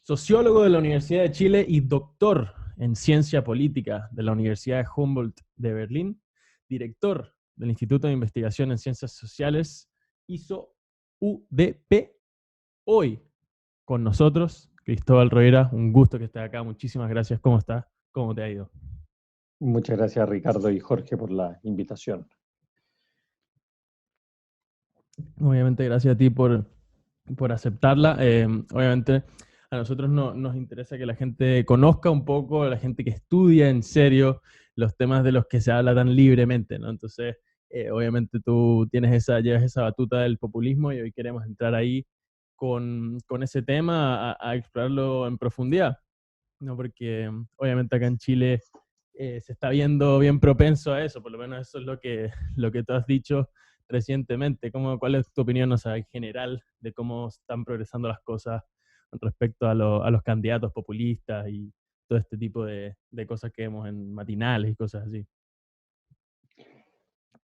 sociólogo de la Universidad de Chile y doctor en ciencia política de la Universidad de Humboldt de Berlín, director del Instituto de Investigación en Ciencias Sociales, ISO-UDP. Hoy con nosotros, Cristóbal Rovira, un gusto que estés acá, muchísimas gracias. ¿Cómo estás? ¿Cómo te ha ido? Muchas gracias, Ricardo y Jorge, por la invitación. Obviamente, gracias a ti por aceptarla. Obviamente, a nosotros nos interesa que la gente conozca un poco, la gente que estudia en serio los temas de los que se habla tan libremente, ¿no? Entonces, obviamente tú llevas esa batuta del populismo y hoy queremos entrar ahí con ese tema a explorarlo en profundidad, ¿no? Porque obviamente acá en Chile se está viendo bien propenso a eso, por lo menos eso es lo que tú has dicho recientemente. ¿Cuál es tu opinión, o sea, en general, de cómo están progresando las cosas respecto a los candidatos populistas y todo este tipo de cosas que vemos en matinales y cosas así?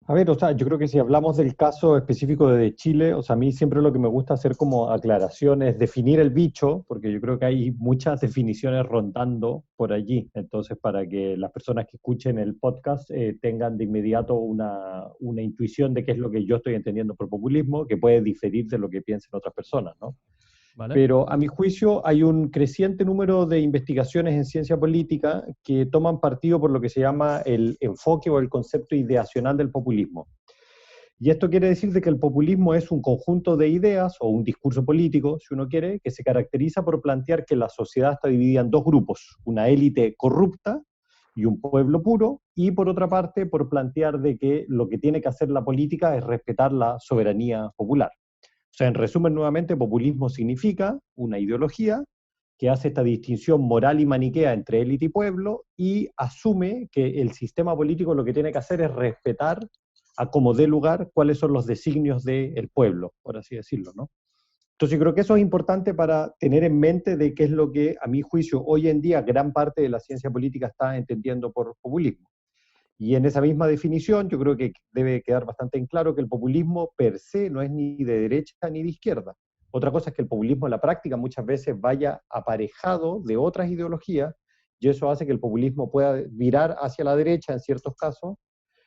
A ver, yo creo que si hablamos del caso específico de Chile, a mí siempre lo que me gusta hacer como aclaración es definir el bicho, porque yo creo que hay muchas definiciones rondando por allí. Entonces, para que las personas que escuchen el podcast tengan de inmediato una intuición de qué es lo que yo estoy entendiendo por populismo, que puede diferir de lo que piensen otras personas, ¿no? ¿Vale? Pero a mi juicio hay un creciente número de investigaciones en ciencia política que toman partido por lo que se llama el enfoque o el concepto ideacional del populismo. Y esto quiere decir de que el populismo es un conjunto de ideas o un discurso político, si uno quiere, que se caracteriza por plantear que la sociedad está dividida en dos grupos, una élite corrupta y un pueblo puro, y por otra parte por plantear de que lo que tiene que hacer la política es respetar la soberanía popular. O sea, en resumen, nuevamente, populismo significa una ideología que hace esta distinción moral y maniquea entre élite y pueblo y asume que el sistema político lo que tiene que hacer es respetar a como dé lugar cuáles son los designios del pueblo, por así decirlo, ¿no? Entonces, yo creo que eso es importante para tener en mente de qué es lo que, a mi juicio, hoy en día gran parte de la ciencia política está entendiendo por populismo. Y en esa misma definición yo creo que debe quedar bastante en claro que el populismo per se no es ni de derecha ni de izquierda. Otra cosa es que el populismo en la práctica muchas veces vaya aparejado de otras ideologías y eso hace que el populismo pueda virar hacia la derecha en ciertos casos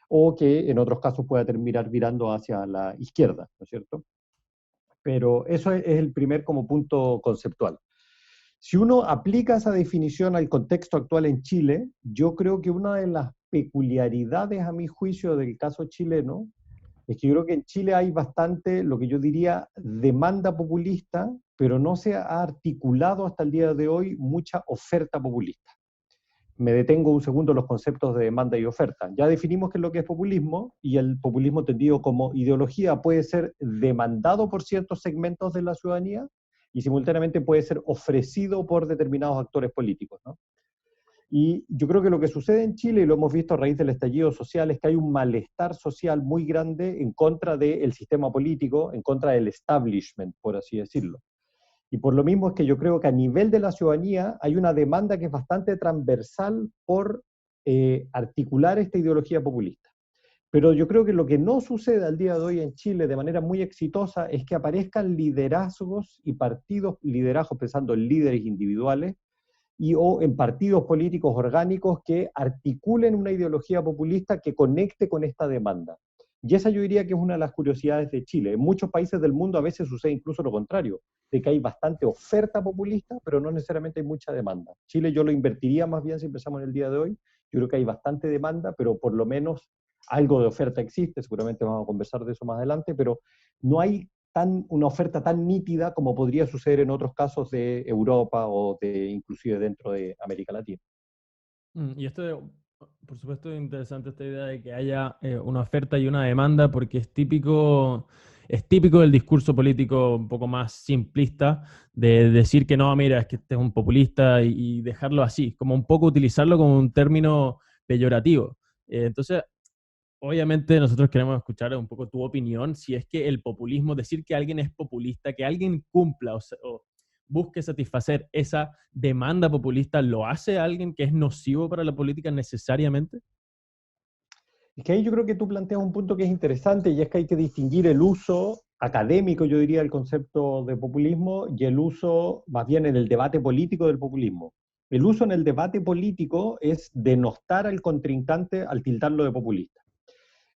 o que en otros casos pueda terminar virando hacia la izquierda, ¿no es cierto? Pero eso es el primer como punto conceptual. Si uno aplica esa definición al contexto actual en Chile, yo creo que una de las peculiaridades, a mi juicio, del caso chileno, es que yo creo que en Chile hay bastante, lo que yo diría, demanda populista, pero no se ha articulado hasta el día de hoy mucha oferta populista. Me detengo un segundo en los conceptos de demanda y oferta. Ya definimos qué es lo que es populismo, y el populismo entendido como ideología puede ser demandado por ciertos segmentos de la ciudadanía y simultáneamente puede ser ofrecido por determinados actores políticos, ¿no? Y yo creo que lo que sucede en Chile, y lo hemos visto a raíz del estallido social, es que hay un malestar social muy grande en contra del sistema político, en contra del establishment, por así decirlo. Y por lo mismo es que yo creo que a nivel de la ciudadanía hay una demanda que es bastante transversal por articular esta ideología populista. Pero yo creo que lo que no sucede al día de hoy en Chile de manera muy exitosa es que aparezcan liderazgos y partidos, liderazgos pensando en líderes individuales, o en partidos políticos orgánicos que articulen una ideología populista que conecte con esta demanda. Y esa yo diría que es una de las curiosidades de Chile. En muchos países del mundo a veces sucede incluso lo contrario, de que hay bastante oferta populista, pero no necesariamente hay mucha demanda. Chile yo lo invertiría más bien si empezamos en el día de hoy. Yo creo que hay bastante demanda, pero por lo menos algo de oferta existe, seguramente vamos a conversar de eso más adelante, pero no hay una oferta tan nítida como podría suceder en otros casos de Europa o de inclusive dentro de América Latina. Y por supuesto, es interesante esta idea de que haya una oferta y una demanda, porque es típico del discurso político un poco más simplista, de decir que no, mira, es que este es un populista y dejarlo así, como un poco utilizarlo como un término peyorativo. Entonces, obviamente nosotros queremos escuchar un poco tu opinión, si es que el populismo, decir que alguien es populista, que alguien cumpla o busque satisfacer esa demanda populista, ¿lo hace alguien que es nocivo para la política necesariamente? Es que ahí yo creo que tú planteas un punto que es interesante y es que hay que distinguir el uso académico, yo diría, del concepto de populismo y el uso más bien en el debate político del populismo. El uso en el debate político es denostar al contrincante al tildarlo de populista.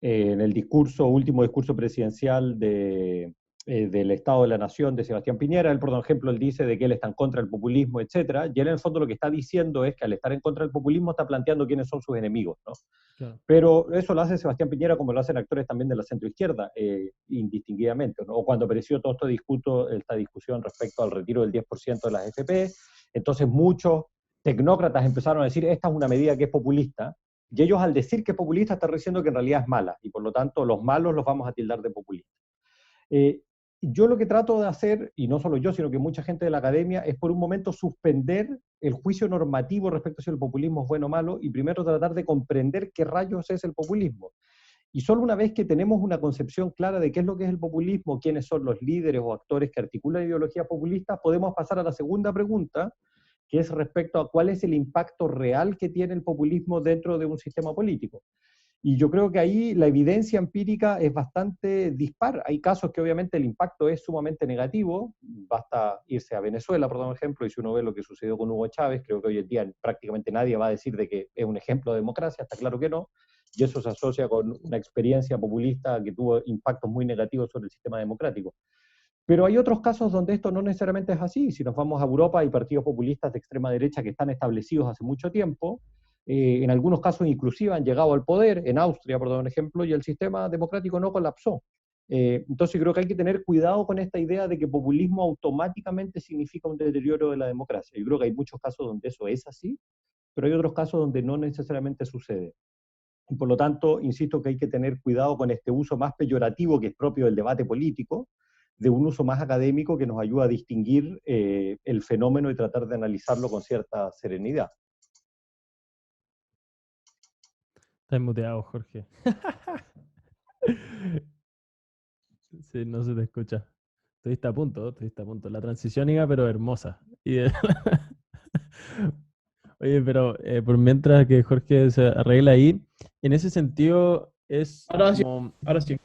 En el último discurso presidencial del Estado de la Nación de Sebastián Piñera, él, por ejemplo, él dice de que él está en contra del populismo, etcétera, y él en el fondo lo que está diciendo es que al estar en contra del populismo está planteando quiénes son sus enemigos, ¿no? Claro. Pero eso lo hace Sebastián Piñera como lo hacen actores también de la centroizquierda, indistinguidamente, ¿no? O cuando apareció todo esta discusión respecto al retiro del 10% de las FP, entonces muchos tecnócratas empezaron a decir, esta es una medida que es populista, y ellos al decir que es populista están diciendo que en realidad es mala, y por lo tanto los malos los vamos a tildar de populistas. Yo lo que trato de hacer, y no solo yo, sino que mucha gente de la academia, es por un momento suspender el juicio normativo respecto a si el populismo es bueno o malo, y primero tratar de comprender qué rayos es el populismo. Y solo una vez que tenemos una concepción clara de qué es lo que es el populismo, quiénes son los líderes o actores que articulan ideologías populistas, podemos pasar a la segunda pregunta, que es respecto a cuál es el impacto real que tiene el populismo dentro de un sistema político. Y yo creo que ahí la evidencia empírica es bastante dispar. Hay casos que obviamente el impacto es sumamente negativo. Basta irse a Venezuela, por ejemplo, y si uno ve lo que sucedió con Hugo Chávez, creo que hoy en día prácticamente nadie va a decir de que es un ejemplo de democracia, está claro que no. Y eso se asocia con una experiencia populista que tuvo impactos muy negativos sobre el sistema democrático. Pero hay otros casos donde esto no necesariamente es así. Si nos vamos a Europa, hay partidos populistas de extrema derecha que están establecidos hace mucho tiempo. En algunos casos inclusive han llegado al poder, en Austria, por dar un ejemplo, y el sistema democrático no colapsó. Entonces creo que hay que tener cuidado con esta idea de que populismo automáticamente significa un deterioro de la democracia. Yo creo que hay muchos casos donde eso es así, pero hay otros casos donde no necesariamente sucede. Y por lo tanto, insisto que hay que tener cuidado con este uso más peyorativo que es propio del debate político, de un uso más académico que nos ayuda a distinguir el fenómeno y tratar de analizarlo con cierta serenidad. Estás muteado, Jorge. Sí, no se te escucha. Estuviste a punto, estuviste a punto. La transición iba, pero hermosa. Oye, pero por mientras que Jorge se arregla ahí, en ese sentido es Ahora sí, como... ahora sí.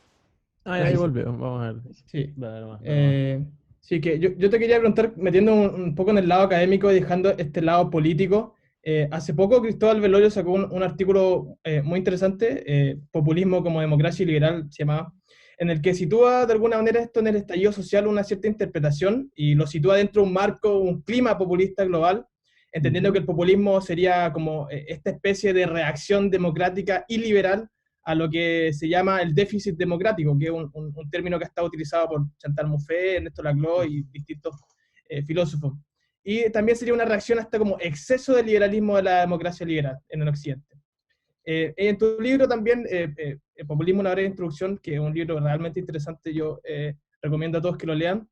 Ahí volvió, vamos a ver. Sí. Dale nomás, dale nomás. Sí, que yo te quería preguntar, metiendo un poco en el lado académico y dejando este lado político. Hace poco Cristóbal Velorio sacó un artículo muy interesante, Populismo como democracia liberal se llamaba, en el que sitúa de alguna manera esto en el estallido social una cierta interpretación y lo sitúa dentro de un marco, un clima populista global, entendiendo que el populismo sería como esta especie de reacción democrática y liberal a lo que se llama el déficit democrático, que es un término que ha estado utilizado por Chantal Mouffe, Ernesto Laclau y distintos filósofos. Y también sería una reacción hasta como exceso del liberalismo de la democracia liberal en el occidente. En tu libro también, Populismo, una breve introducción, que es un libro realmente interesante, yo recomiendo a todos que lo lean.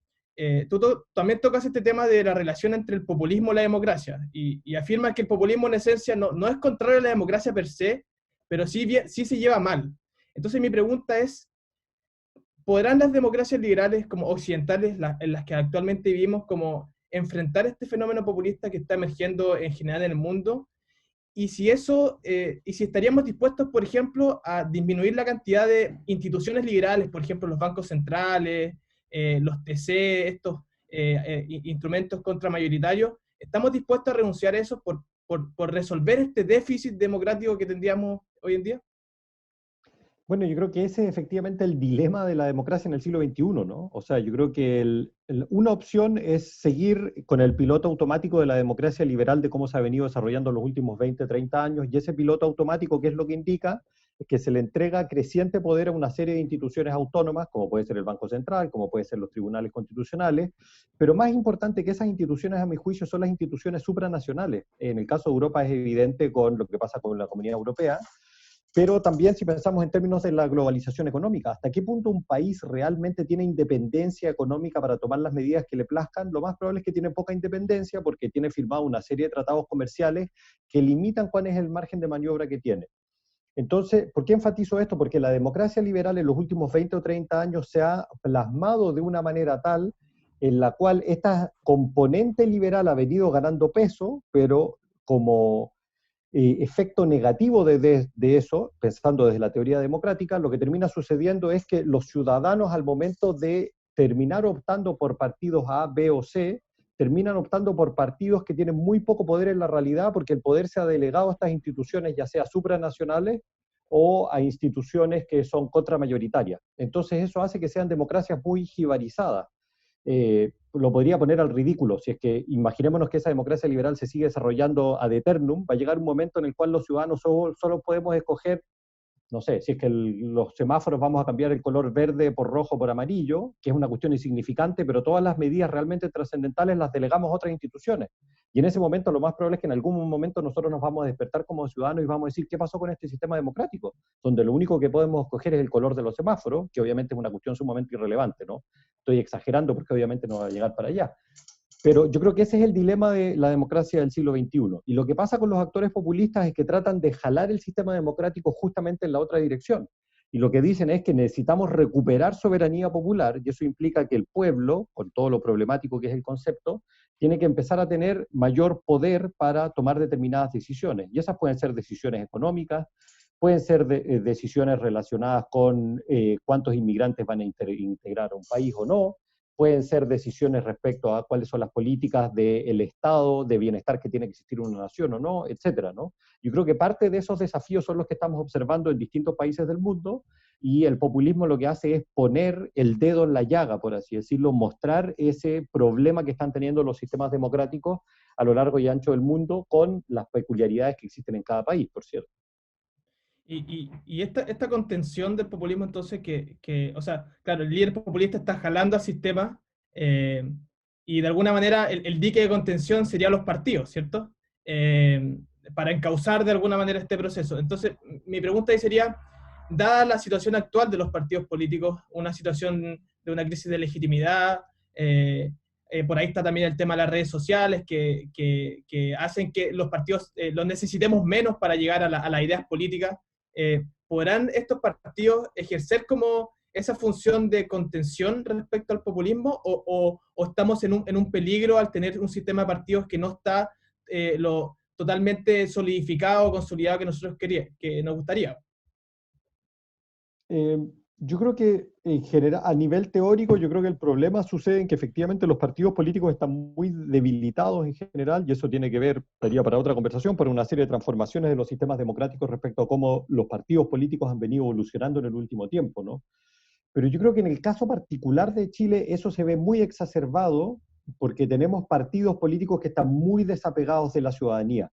Tú también tocas este tema de la relación entre el populismo y la democracia, y afirmas que el populismo en esencia no es contrario a la democracia per se, pero sí se lleva mal. Entonces mi pregunta es, ¿podrán las democracias liberales como occidentales, en las que actualmente vivimos, como enfrentar este fenómeno populista que está emergiendo en general en el mundo? Y si y si estaríamos dispuestos, por ejemplo, a disminuir la cantidad de instituciones liberales, por ejemplo, los bancos centrales, los TC, estos instrumentos contramayoritarios, ¿estamos dispuestos a renunciar a eso por resolver este déficit democrático que tendríamos hoy en día? Bueno, yo creo que ese es efectivamente el dilema de la democracia en el siglo XXI, ¿no? O sea, yo creo que una opción es seguir con el piloto automático de la democracia liberal de cómo se ha venido desarrollando en los últimos 20, 30 años, y ese piloto automático, ¿qué es lo que indica? Es que se le entrega creciente poder a una serie de instituciones autónomas, como puede ser el Banco Central, como puede ser los tribunales constitucionales, pero más importante que esas instituciones, a mi juicio, son las instituciones supranacionales. En el caso de Europa es evidente con lo que pasa con la Comunidad Europea, pero también si pensamos en términos de la globalización económica, ¿hasta qué punto un país realmente tiene independencia económica para tomar las medidas que le plazcan? Lo más probable es que tiene poca independencia porque tiene firmado una serie de tratados comerciales que limitan cuál es el margen de maniobra que tiene. Entonces, ¿por qué enfatizo esto? Porque la democracia liberal en los últimos 20 o 30 años se ha plasmado de una manera tal en la cual esta componente liberal ha venido ganando peso, pero como efecto negativo de eso, pensando desde la teoría democrática, lo que termina sucediendo es que los ciudadanos al momento de terminar optando por partidos A, B o C, terminan optando por partidos que tienen muy poco poder en la realidad porque el poder se ha delegado a estas instituciones, ya sea supranacionales o a instituciones que son contramayoritarias. Entonces eso hace que sean democracias muy jibarizadas. Lo podría poner al ridículo, si es que imaginémonos que esa democracia liberal se sigue desarrollando ad eternum, va a llegar un momento en el cual los ciudadanos solo podemos escoger, no sé, si es que los semáforos vamos a cambiar el color verde por rojo por amarillo, que es una cuestión insignificante, pero todas las medidas realmente trascendentales las delegamos a otras instituciones. Y en ese momento lo más probable es que en algún momento nosotros nos vamos a despertar como ciudadanos y vamos a decir, ¿qué pasó con este sistema democrático? Donde lo único que podemos escoger es el color de los semáforos, que obviamente es una cuestión sumamente irrelevante, ¿no? Estoy exagerando porque obviamente no va a llegar para allá. Pero yo creo que ese es el dilema de la democracia del siglo XXI. Y lo que pasa con los actores populistas es que tratan de jalar el sistema democrático justamente en la otra dirección. Y lo que dicen es que necesitamos recuperar soberanía popular, y eso implica que el pueblo, con todo lo problemático que es el concepto, tiene que empezar a tener mayor poder para tomar determinadas decisiones. Y esas pueden ser decisiones económicas, pueden ser decisiones relacionadas con cuántos inmigrantes van a integrar a un país o no, pueden ser decisiones respecto a cuáles son las políticas del Estado, de bienestar que tiene que existir una nación o no, etcétera, ¿no? Yo creo que parte de esos desafíos son los que estamos observando en distintos países del mundo, y el populismo lo que hace es poner el dedo en la llaga, por así decirlo, mostrar ese problema que están teniendo los sistemas democráticos a lo largo y ancho del mundo, con las peculiaridades que existen en cada país, por cierto. Y esta contención del populismo, entonces, o sea, claro, el líder populista está jalando al sistema, eh, y de alguna manera el dique de contención serían los partidos, ¿cierto? Para encauzar de alguna manera este proceso. Entonces, mi pregunta ahí sería, dada la situación actual de los partidos políticos, una situación de una crisis de legitimidad, por ahí está también el tema de las redes sociales que hacen que los partidos los necesitemos menos para llegar a las ideas políticas. ¿Podrán estos partidos ejercer como esa función de contención respecto al populismo o estamos en un peligro al tener un sistema de partidos que no está totalmente solidificado, consolidado que nosotros que nos gustaría? Yo creo que en general, a nivel teórico, yo creo que el problema sucede en que efectivamente los partidos políticos están muy debilitados en general, y eso tiene que ver, sería para otra conversación, por una serie de transformaciones de los sistemas democráticos respecto a cómo los partidos políticos han venido evolucionando en el último tiempo, ¿no? Pero yo creo que en el caso particular de Chile eso se ve muy exacerbado porque tenemos partidos políticos que están muy desapegados de la ciudadanía,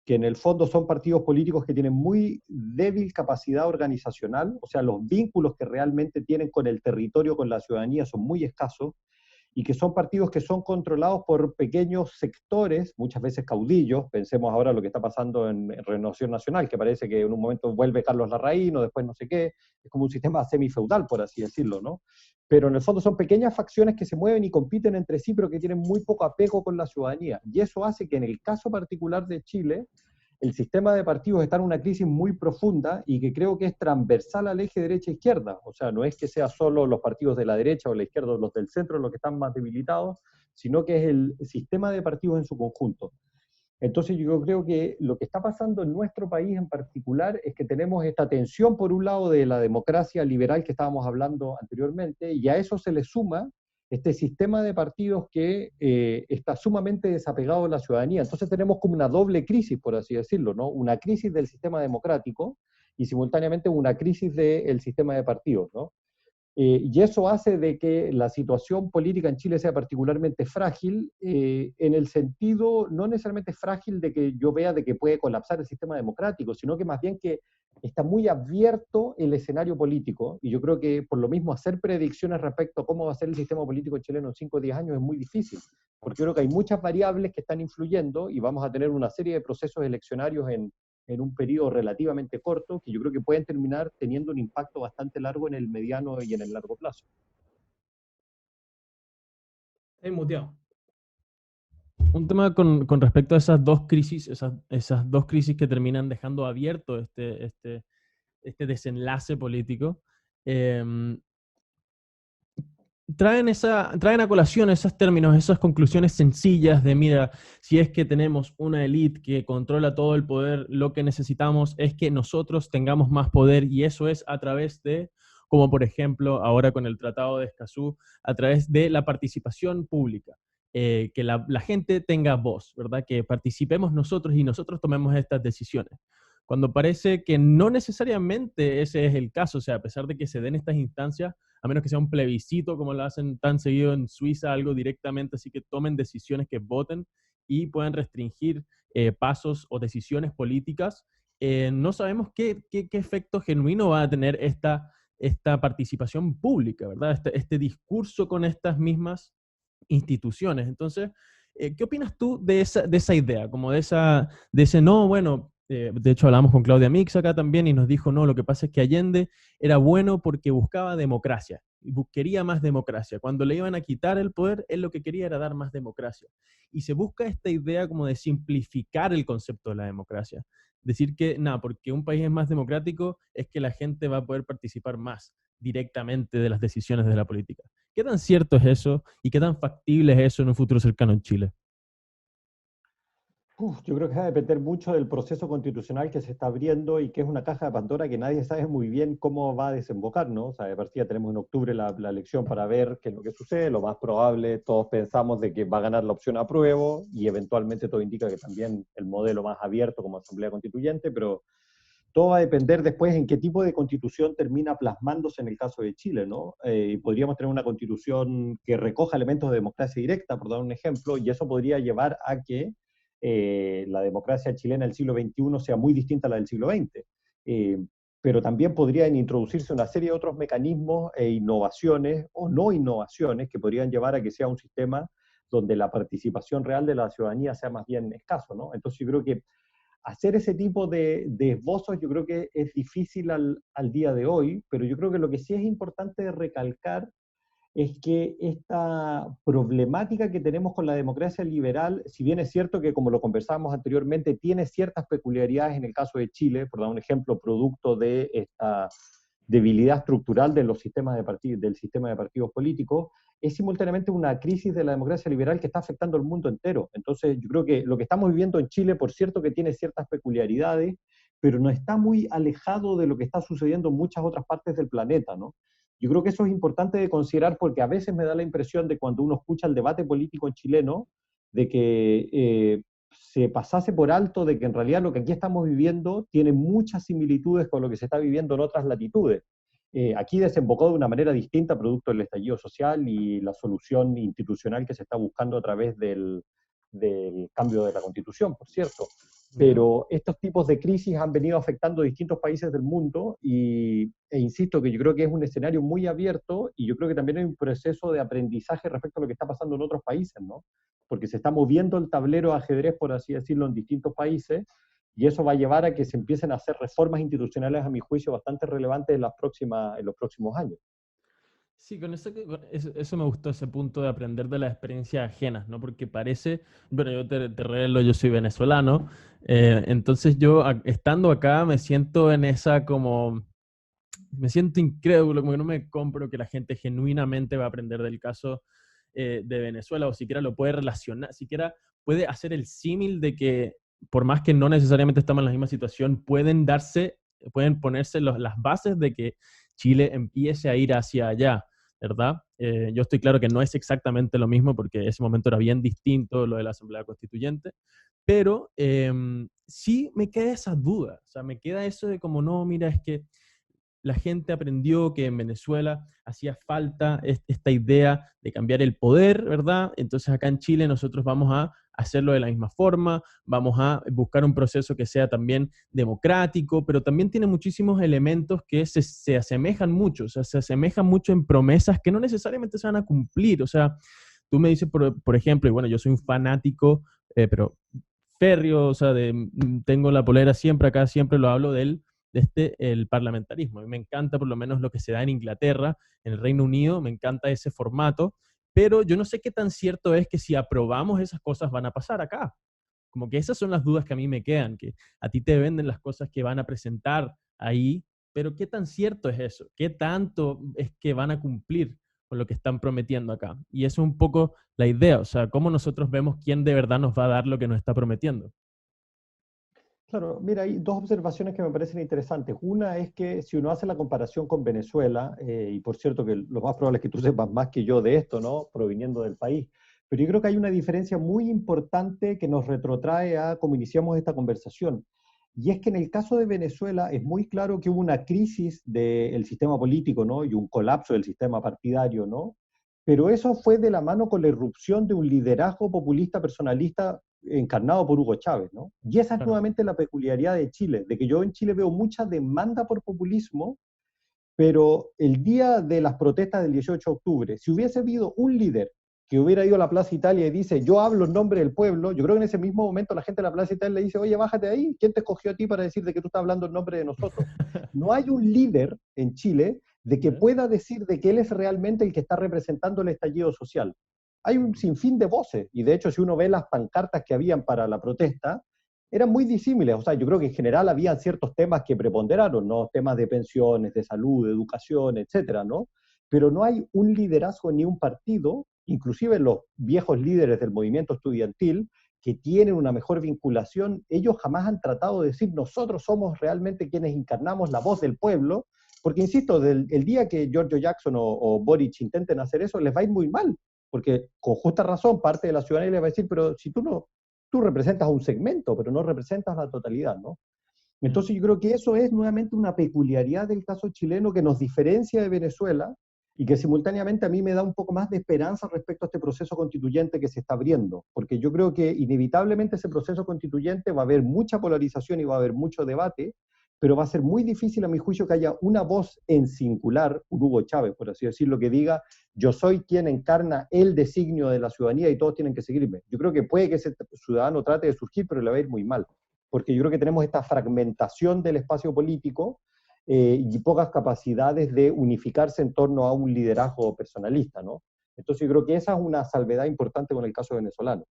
que en el fondo son partidos políticos que tienen muy débil capacidad organizacional, o sea, los vínculos que realmente tienen con el territorio, con la ciudadanía, son muy escasos, y que son partidos que son controlados por pequeños sectores, muchas veces caudillos. Pensemos ahora lo que está pasando en Renovación Nacional, que parece que en un momento vuelve Carlos Larraín o después no sé qué, es como un sistema semifeudal, por así decirlo, ¿no? Pero en el fondo son pequeñas facciones que se mueven y compiten entre sí, pero que tienen muy poco apego con la ciudadanía. Y eso hace que en el caso particular de Chile, el sistema de partidos está en una crisis muy profunda y que creo que es transversal al eje derecha-izquierda. O sea, no es que sea solo los partidos de la derecha o la izquierda o los del centro los que están más debilitados, sino que es el sistema de partidos en su conjunto. Entonces yo creo que lo que está pasando en nuestro país en particular es que tenemos esta tensión por un lado de la democracia liberal que estábamos hablando anteriormente, y a eso se le suma este sistema de partidos que está sumamente desapegado de la ciudadanía. Entonces tenemos como una doble crisis, por así decirlo, ¿no? Una crisis del sistema democrático y simultáneamente una crisis del sistema de partidos, ¿no? Y eso hace de que la situación política en Chile sea particularmente frágil, en el sentido no necesariamente frágil de que yo vea de que puede colapsar el sistema democrático, sino que más bien que está muy abierto el escenario político, y yo creo que por lo mismo hacer predicciones respecto a cómo va a ser el sistema político chileno en 5 o 10 años es muy difícil, porque creo que hay muchas variables que están influyendo y vamos a tener una serie de procesos eleccionarios en un periodo relativamente corto, que yo creo que pueden terminar teniendo un impacto bastante largo en el mediano y en el largo plazo. Estoy muteado. Un tema con respecto a esas dos crisis, esas dos crisis que terminan dejando abierto este desenlace político. traen a colación esos términos, esas conclusiones sencillas de, mira, si es que tenemos una élite que controla todo el poder, lo que necesitamos es que nosotros tengamos más poder y eso es a través de, como por ejemplo ahora con el Tratado de Escazú, a través de la participación pública. Que la gente tenga voz, ¿verdad? Que participemos nosotros y nosotros tomemos estas decisiones. Cuando parece que no necesariamente ese es el caso, o sea, a pesar de que se den estas instancias, a menos que sea un plebiscito como lo hacen tan seguido en Suiza, algo directamente, así que tomen decisiones que voten y puedan restringir pasos o decisiones políticas, no sabemos qué efecto genuino va a tener esta participación pública, ¿verdad? Este discurso con estas mismas instituciones. Entonces, ¿qué opinas tú de esa idea? Como de ese no, bueno, de hecho hablamos con Claudia Mix acá también y nos dijo, no, lo que pasa es que Allende era bueno porque buscaba democracia, y quería más democracia. Cuando le iban a quitar el poder, él lo que quería era dar más democracia. Y se busca esta idea como de simplificar el concepto de la democracia. Decir que, nada, porque un país es más democrático es que la gente va a poder participar más directamente de las decisiones de la política. ¿Qué tan cierto es eso y qué tan factible es eso en un futuro cercano en Chile? Yo creo que va a depender mucho del proceso constitucional que se está abriendo y que es una caja de Pandora que nadie sabe muy bien cómo va a desembocar, ¿no? O sea, de partida tenemos en octubre la elección para ver qué es lo que sucede. Lo más probable, todos pensamos de que va a ganar la opción apruebo y eventualmente todo indica que también el modelo más abierto como Asamblea Constituyente, pero todo va a depender después en qué tipo de constitución termina plasmándose en el caso de Chile, ¿no? Y podríamos tener una constitución que recoja elementos de democracia directa, por dar un ejemplo, y eso podría llevar a que la democracia chilena del siglo XXI sea muy distinta a la del siglo XX. Pero también podrían introducirse una serie de otros mecanismos e innovaciones o no innovaciones que podrían llevar a que sea un sistema donde la participación real de la ciudadanía sea más bien escaso, ¿no? Entonces yo creo que hacer ese tipo de esbozos yo creo que es difícil al día de hoy, pero yo creo que lo que sí es importante recalcar es que esta problemática que tenemos con la democracia liberal, si bien es cierto que, como lo conversábamos anteriormente, tiene ciertas peculiaridades en el caso de Chile, por dar un ejemplo, producto de esta debilidad estructural de los sistemas de del sistema de partidos políticos, es simultáneamente una crisis de la democracia liberal que está afectando al mundo entero. Entonces, yo creo que lo que estamos viviendo en Chile, por cierto que tiene ciertas peculiaridades, pero no está muy alejado de lo que está sucediendo en muchas otras partes del planeta, ¿no? Yo creo que eso es importante de considerar porque a veces me da la impresión de cuando uno escucha el debate político chileno, de que se pasase por alto de que en realidad lo que aquí estamos viviendo tiene muchas similitudes con lo que se está viviendo en otras latitudes. Aquí desembocó de una manera distinta producto del estallido social y la solución institucional que se está buscando a través del cambio de la Constitución, por cierto. Pero estos tipos de crisis han venido afectando a distintos países del mundo e insisto que yo creo que es un escenario muy abierto y yo creo que también hay un proceso de aprendizaje respecto a lo que está pasando en otros países, ¿no? Porque se está moviendo el tablero de ajedrez, por así decirlo, en distintos países y eso va a llevar a que se empiecen a hacer reformas institucionales, a mi juicio, bastante relevantes en los próximos años. Sí, eso me gustó, ese punto de aprender de las experiencias ajenas, ¿no? Porque parece, bueno, yo te revelo, yo soy venezolano, entonces yo estando acá me siento en esa como, me siento incrédulo, como que no me compro que la gente genuinamente va a aprender del caso de Venezuela o siquiera lo puede relacionar, siquiera puede hacer el símil de que por más que no necesariamente estamos en la misma situación, pueden ponerse las bases de que Chile empiece a ir hacia allá, ¿verdad? Yo estoy claro que no es exactamente lo mismo porque ese momento era bien distinto lo de la Asamblea Constituyente, pero sí me queda esa duda, o sea, me queda eso de como, no, mira, es que la gente aprendió que en Venezuela hacía falta esta idea de cambiar el poder, ¿verdad? Entonces acá en Chile nosotros vamos a hacerlo de la misma forma, vamos a buscar un proceso que sea también democrático, pero también tiene muchísimos elementos que se asemejan mucho, o sea, se asemejan mucho en promesas que no necesariamente se van a cumplir, o sea, tú me dices, por ejemplo, y bueno, yo soy un fanático, pero férreo, o sea, tengo la polera siempre acá, siempre lo hablo de él, el parlamentarismo. A mí me encanta por lo menos lo que se da en Inglaterra, en el Reino Unido, me encanta ese formato, pero yo no sé qué tan cierto es que si aprobamos esas cosas van a pasar acá. Como que esas son las dudas que a mí me quedan, que a ti te venden las cosas que van a presentar ahí, pero qué tan cierto es eso, qué tanto es que van a cumplir, con lo que están prometiendo acá. Y eso es un poco la idea, o sea, cómo nosotros vemos quién de verdad nos va a dar lo que nos está prometiendo. Claro, mira, hay dos observaciones que me parecen interesantes. Una es que si uno hace la comparación con Venezuela, y por cierto que lo más probable es que tú sepas más que yo de esto, ¿no? Proviniendo del país, pero yo creo que hay una diferencia muy importante que nos retrotrae a cómo iniciamos esta conversación. Y es que en el caso de Venezuela es muy claro que hubo una crisis del sistema político, ¿no? Y un colapso del sistema partidario, ¿no? Pero eso fue de la mano con la irrupción de un liderazgo populista personalista encarnado por Hugo Chávez, ¿no? Y esa es Claro. nuevamente la peculiaridad de Chile, de que yo en Chile veo mucha demanda por populismo, pero el día de las protestas del 18 de octubre, si hubiese habido un líder que hubiera ido a la Plaza Italia y dice, yo hablo en nombre del pueblo, yo creo que en ese mismo momento la gente de la Plaza Italia le dice, oye, bájate ahí, ¿quién te escogió a ti para decir de que tú estás hablando en nombre de nosotros? No hay un líder en Chile de que ¿Ya? pueda decir de que él es realmente el que está representando el estallido social. Hay un sinfín de voces, y de hecho si uno ve las pancartas que habían para la protesta, eran muy disímiles. O sea, yo creo que en general había ciertos temas que preponderaron, ¿no? Temas de pensiones, de salud, de educación, etcétera, ¿no? Pero no hay un liderazgo ni un partido, inclusive los viejos líderes del movimiento estudiantil, que tienen una mejor vinculación, ellos jamás han tratado de decir nosotros somos realmente quienes encarnamos la voz del pueblo, porque insisto, el día que Giorgio Jackson o Boric intenten hacer eso, les va a ir muy mal, porque con justa razón parte de la ciudadanía les va a decir, pero si tú no, tú representas un segmento, pero no representas la totalidad, ¿no? Mm. Entonces yo creo que eso es nuevamente una peculiaridad del caso chileno que nos diferencia de Venezuela y que simultáneamente a mí me da un poco más de esperanza respecto a este proceso constituyente que se está abriendo, porque yo creo que inevitablemente ese proceso constituyente va a haber mucha polarización y va a haber mucho debate, pero va a ser muy difícil a mi juicio que haya una voz en singular, un Hugo Chávez, por así decirlo, que diga, yo soy quien encarna el designio de la ciudadanía y todos tienen que seguirme. Yo creo que puede que ese ciudadano trate de surgir, pero le va a ir muy mal, porque yo creo que tenemos esta fragmentación del espacio político y pocas capacidades de unificarse en torno a un liderazgo personalista, ¿no? Entonces yo creo que esa es una salvedad importante con el caso venezolano.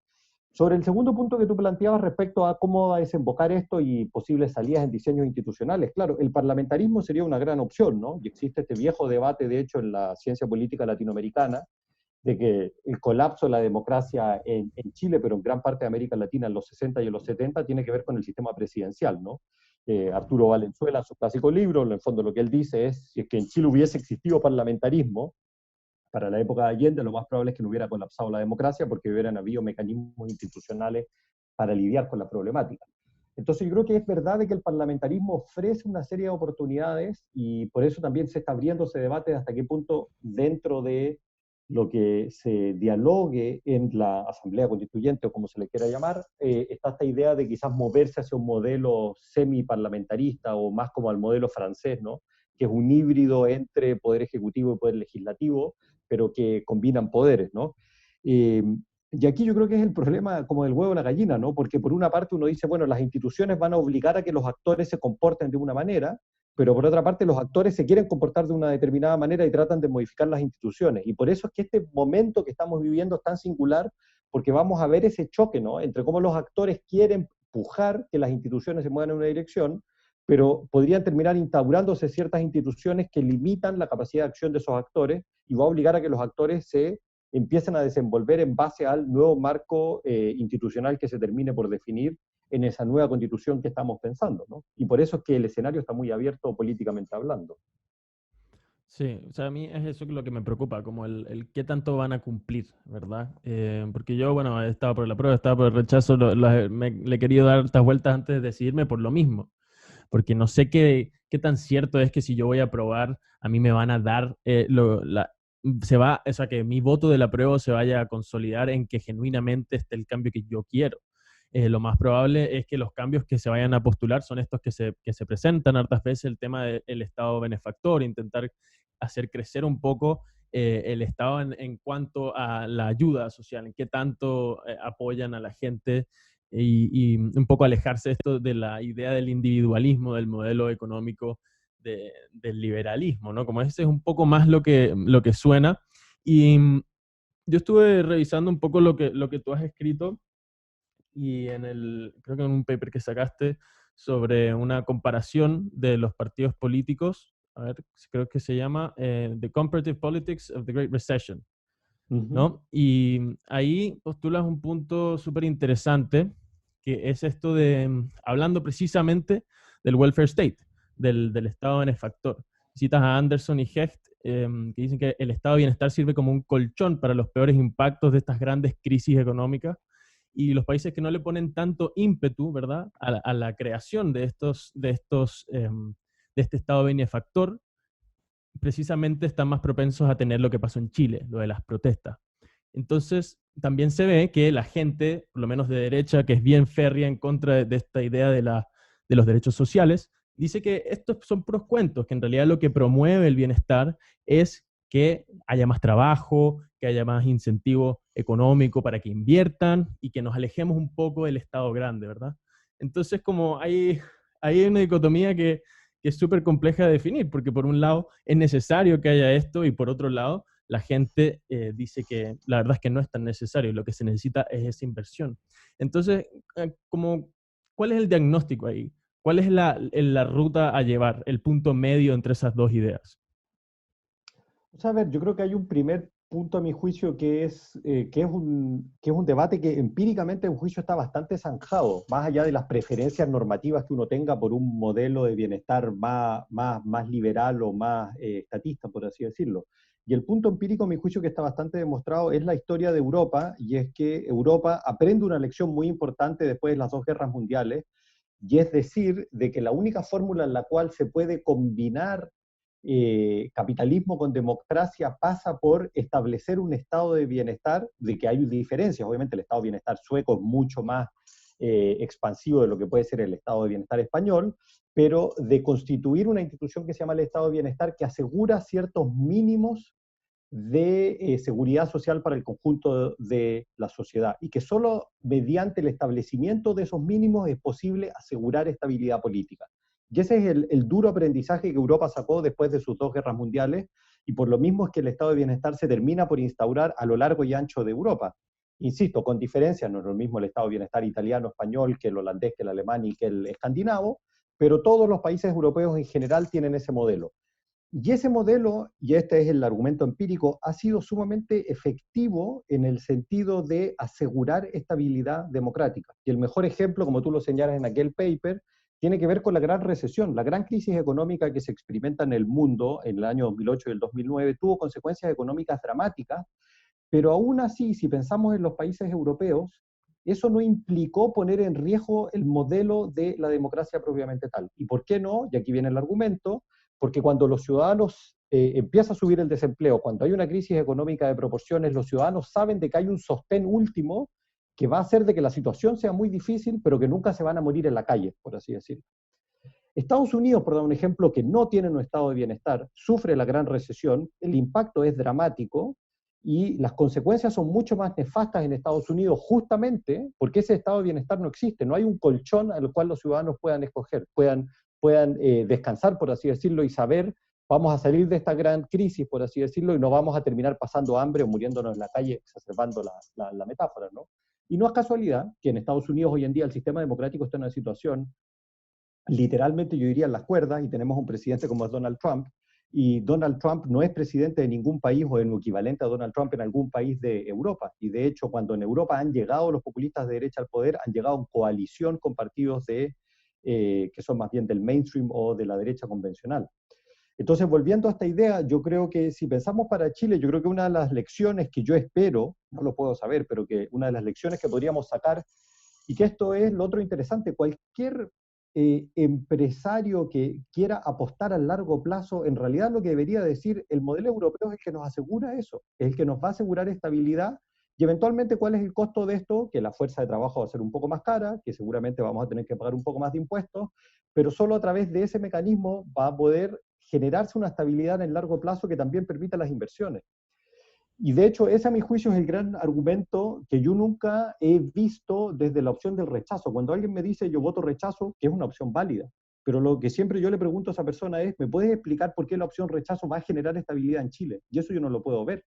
Sobre el segundo punto que tú planteabas respecto a cómo va a desembocar esto y posibles salidas en diseños institucionales, claro, el parlamentarismo sería una gran opción, ¿no? Y existe este viejo debate, de hecho, en la ciencia política latinoamericana, de que el colapso de la democracia en Chile, pero en gran parte de América Latina en los 60 y en los 70, tiene que ver con el sistema presidencial, ¿no? Arturo Valenzuela, su clásico libro, en el fondo lo que él dice es, si es que en Chile hubiese existido parlamentarismo, para la época de Allende, lo más probable es que no hubiera colapsado la democracia porque hubieran habido mecanismos institucionales para lidiar con la problemática. Entonces yo creo que es verdad de que el parlamentarismo ofrece una serie de oportunidades y por eso también se está abriendo ese debate de hasta qué punto dentro de lo que se dialogue en la Asamblea Constituyente o como se le quiera llamar, está esta idea de quizás moverse hacia un modelo semi-parlamentarista o más como al modelo francés, ¿no? Que es un híbrido entre poder ejecutivo y poder legislativo, pero que combinan poderes, ¿no? Eh, y aquí yo creo que es el problema como del huevo y la gallina, ¿no? Porque por una parte uno dice, bueno, las instituciones van a obligar a que los actores se comporten de una manera, pero por otra parte los actores se quieren comportar de una determinada manera y tratan de modificar las instituciones. Y por eso es que este momento que estamos viviendo es tan singular, porque vamos a ver ese choque, ¿no? Entre cómo los actores quieren pujar que las instituciones se muevan en una dirección, pero podrían terminar instaurándose ciertas instituciones que limitan la capacidad de acción de esos actores y va a obligar a que los actores se empiecen a desenvolver en base al nuevo marco institucional que se termine por definir en esa nueva constitución que estamos pensando, ¿no? Y por eso es que el escenario está muy abierto políticamente hablando. Sí, o sea, a mí es eso lo que me preocupa, como el qué tanto van a cumplir, ¿verdad? Porque yo, bueno, estaba por la prueba, estaba por el rechazo, le he querido dar estas vueltas antes de decidirme por lo mismo, porque no sé qué tan cierto es que si yo voy a aprobar, a mí me van a dar, o sea, que mi voto de la prueba se vaya a consolidar en que genuinamente esté el cambio que yo quiero. Lo más probable es que los cambios que se vayan a postular son estos que se presentan hartas veces, el tema del Estado benefactor, intentar hacer crecer un poco el Estado en cuanto a la ayuda social, en qué tanto apoyan a la gente y un poco alejarse de esto de la idea del individualismo, del modelo económico del liberalismo, ¿no? Como ese es un poco más lo que suena. Y yo estuve revisando un poco lo que tú has escrito y creo que en un paper que sacaste sobre una comparación de los partidos políticos a ver, creo que se llama The Comparative Politics of the Great Recession, Ujú. ¿no? Y ahí postulas un punto súper interesante, que es esto de, hablando precisamente del welfare state, del estado benefactor. Citas a Anderson y Hecht, que dicen que el estado de bienestar sirve como un colchón para los peores impactos de estas grandes crisis económicas, y los países que no le ponen tanto ímpetu, ¿verdad?, a la creación de este estado benefactor, precisamente están más propensos a tener lo que pasó en Chile, lo de las protestas. Entonces, también se ve que la gente, por lo menos de derecha, que es bien férrea en contra de esta idea de los derechos sociales, dice que estos son puros cuentos, que en realidad lo que promueve el bienestar es que haya más trabajo, que haya más incentivo económico para que inviertan y que nos alejemos un poco del Estado grande, ¿verdad? Entonces, como hay una dicotomía que es súper compleja de definir, porque por un lado es necesario que haya esto y por otro lado la gente dice que la verdad es que no es tan necesario, lo que se necesita es esa inversión. Entonces, como, ¿cuál es el diagnóstico ahí? ¿Cuál es la ruta a llevar, el punto medio entre esas dos ideas? O sea, a ver, yo creo que hay un primer punto a mi juicio que es un debate que empíricamente en juicio está bastante zanjado, más allá de las preferencias normativas que uno tenga por un modelo de bienestar más liberal o más estatista, por así decirlo. Y el punto empírico, a mi juicio, que está bastante demostrado es la historia de Europa, y es que Europa aprende una lección muy importante después de las dos guerras mundiales, y es decir, de que la única fórmula en la cual se puede combinar capitalismo con democracia pasa por establecer un estado de bienestar, de que hay diferencias. Obviamente el estado de bienestar sueco es mucho más expansivo de lo que puede ser el estado de bienestar español, pero de constituir una institución que se llama el estado de bienestar que asegura ciertos mínimos de seguridad social para el conjunto de la sociedad y que solo mediante el establecimiento de esos mínimos es posible asegurar estabilidad política. Y ese es el duro aprendizaje que Europa sacó después de sus dos guerras mundiales, y por lo mismo es que el estado de bienestar se termina por instaurar a lo largo y ancho de Europa. Insisto, con diferencias, no es lo mismo el estado de bienestar italiano, español, que el holandés, que el alemán y que el escandinavo, pero todos los países europeos en general tienen ese modelo. Y ese modelo, y este es el argumento empírico, ha sido sumamente efectivo en el sentido de asegurar estabilidad democrática. Y el mejor ejemplo, como tú lo señalas en aquel paper, tiene que ver con la gran recesión. La gran crisis económica que se experimenta en el mundo en el año 2008 y el 2009 tuvo consecuencias económicas dramáticas, pero aún así, si pensamos en los países europeos, eso no implicó poner en riesgo el modelo de la democracia propiamente tal. ¿Y por qué no? Y aquí viene el argumento, porque cuando los ciudadanos empieza a subir el desempleo, cuando hay una crisis económica de proporciones, los ciudadanos saben de que hay un sostén último que va a hacer de que la situación sea muy difícil, pero que nunca se van a morir en la calle, por así decirlo. Estados Unidos, por dar un ejemplo, que no tiene un estado de bienestar, sufre la gran recesión, el impacto es dramático y las consecuencias son mucho más nefastas en Estados Unidos justamente porque ese estado de bienestar no existe, no hay un colchón al cual los ciudadanos puedan escoger, puedan descansar, por así decirlo, y saber, vamos a salir de esta gran crisis, por así decirlo, y no vamos a terminar pasando hambre o muriéndonos en la calle, exacerbando la metáfora, ¿no? Y no es casualidad que en Estados Unidos hoy en día el sistema democrático está en una situación literalmente, yo diría, en las cuerdas, y tenemos un presidente como es Donald Trump, y Donald Trump no es presidente de ningún país o en equivalente a Donald Trump en algún país de Europa. Y de hecho, cuando en Europa han llegado los populistas de derecha al poder, han llegado en coalición con partidos que son más bien del mainstream o de la derecha convencional. Entonces, volviendo a esta idea, yo creo que si pensamos para Chile, yo creo que una de las lecciones que yo espero, no lo puedo saber, pero que una de las lecciones que podríamos sacar, y que esto es lo otro interesante, cualquier empresario que quiera apostar a largo plazo, en realidad lo que debería decir, el modelo europeo es el que nos asegura eso, es el que nos va a asegurar estabilidad, y eventualmente cuál es el costo de esto, que la fuerza de trabajo va a ser un poco más cara, que seguramente vamos a tener que pagar un poco más de impuestos, pero solo a través de ese mecanismo va a poder generarse una estabilidad en el largo plazo que también permita las inversiones. Y de hecho, ese a mi juicio es el gran argumento que yo nunca he visto desde la opción del rechazo. Cuando alguien me dice yo voto rechazo, que es una opción válida, pero lo que siempre yo le pregunto a esa persona es, ¿me puedes explicar por qué la opción rechazo va a generar estabilidad en Chile? Y eso yo no lo puedo ver.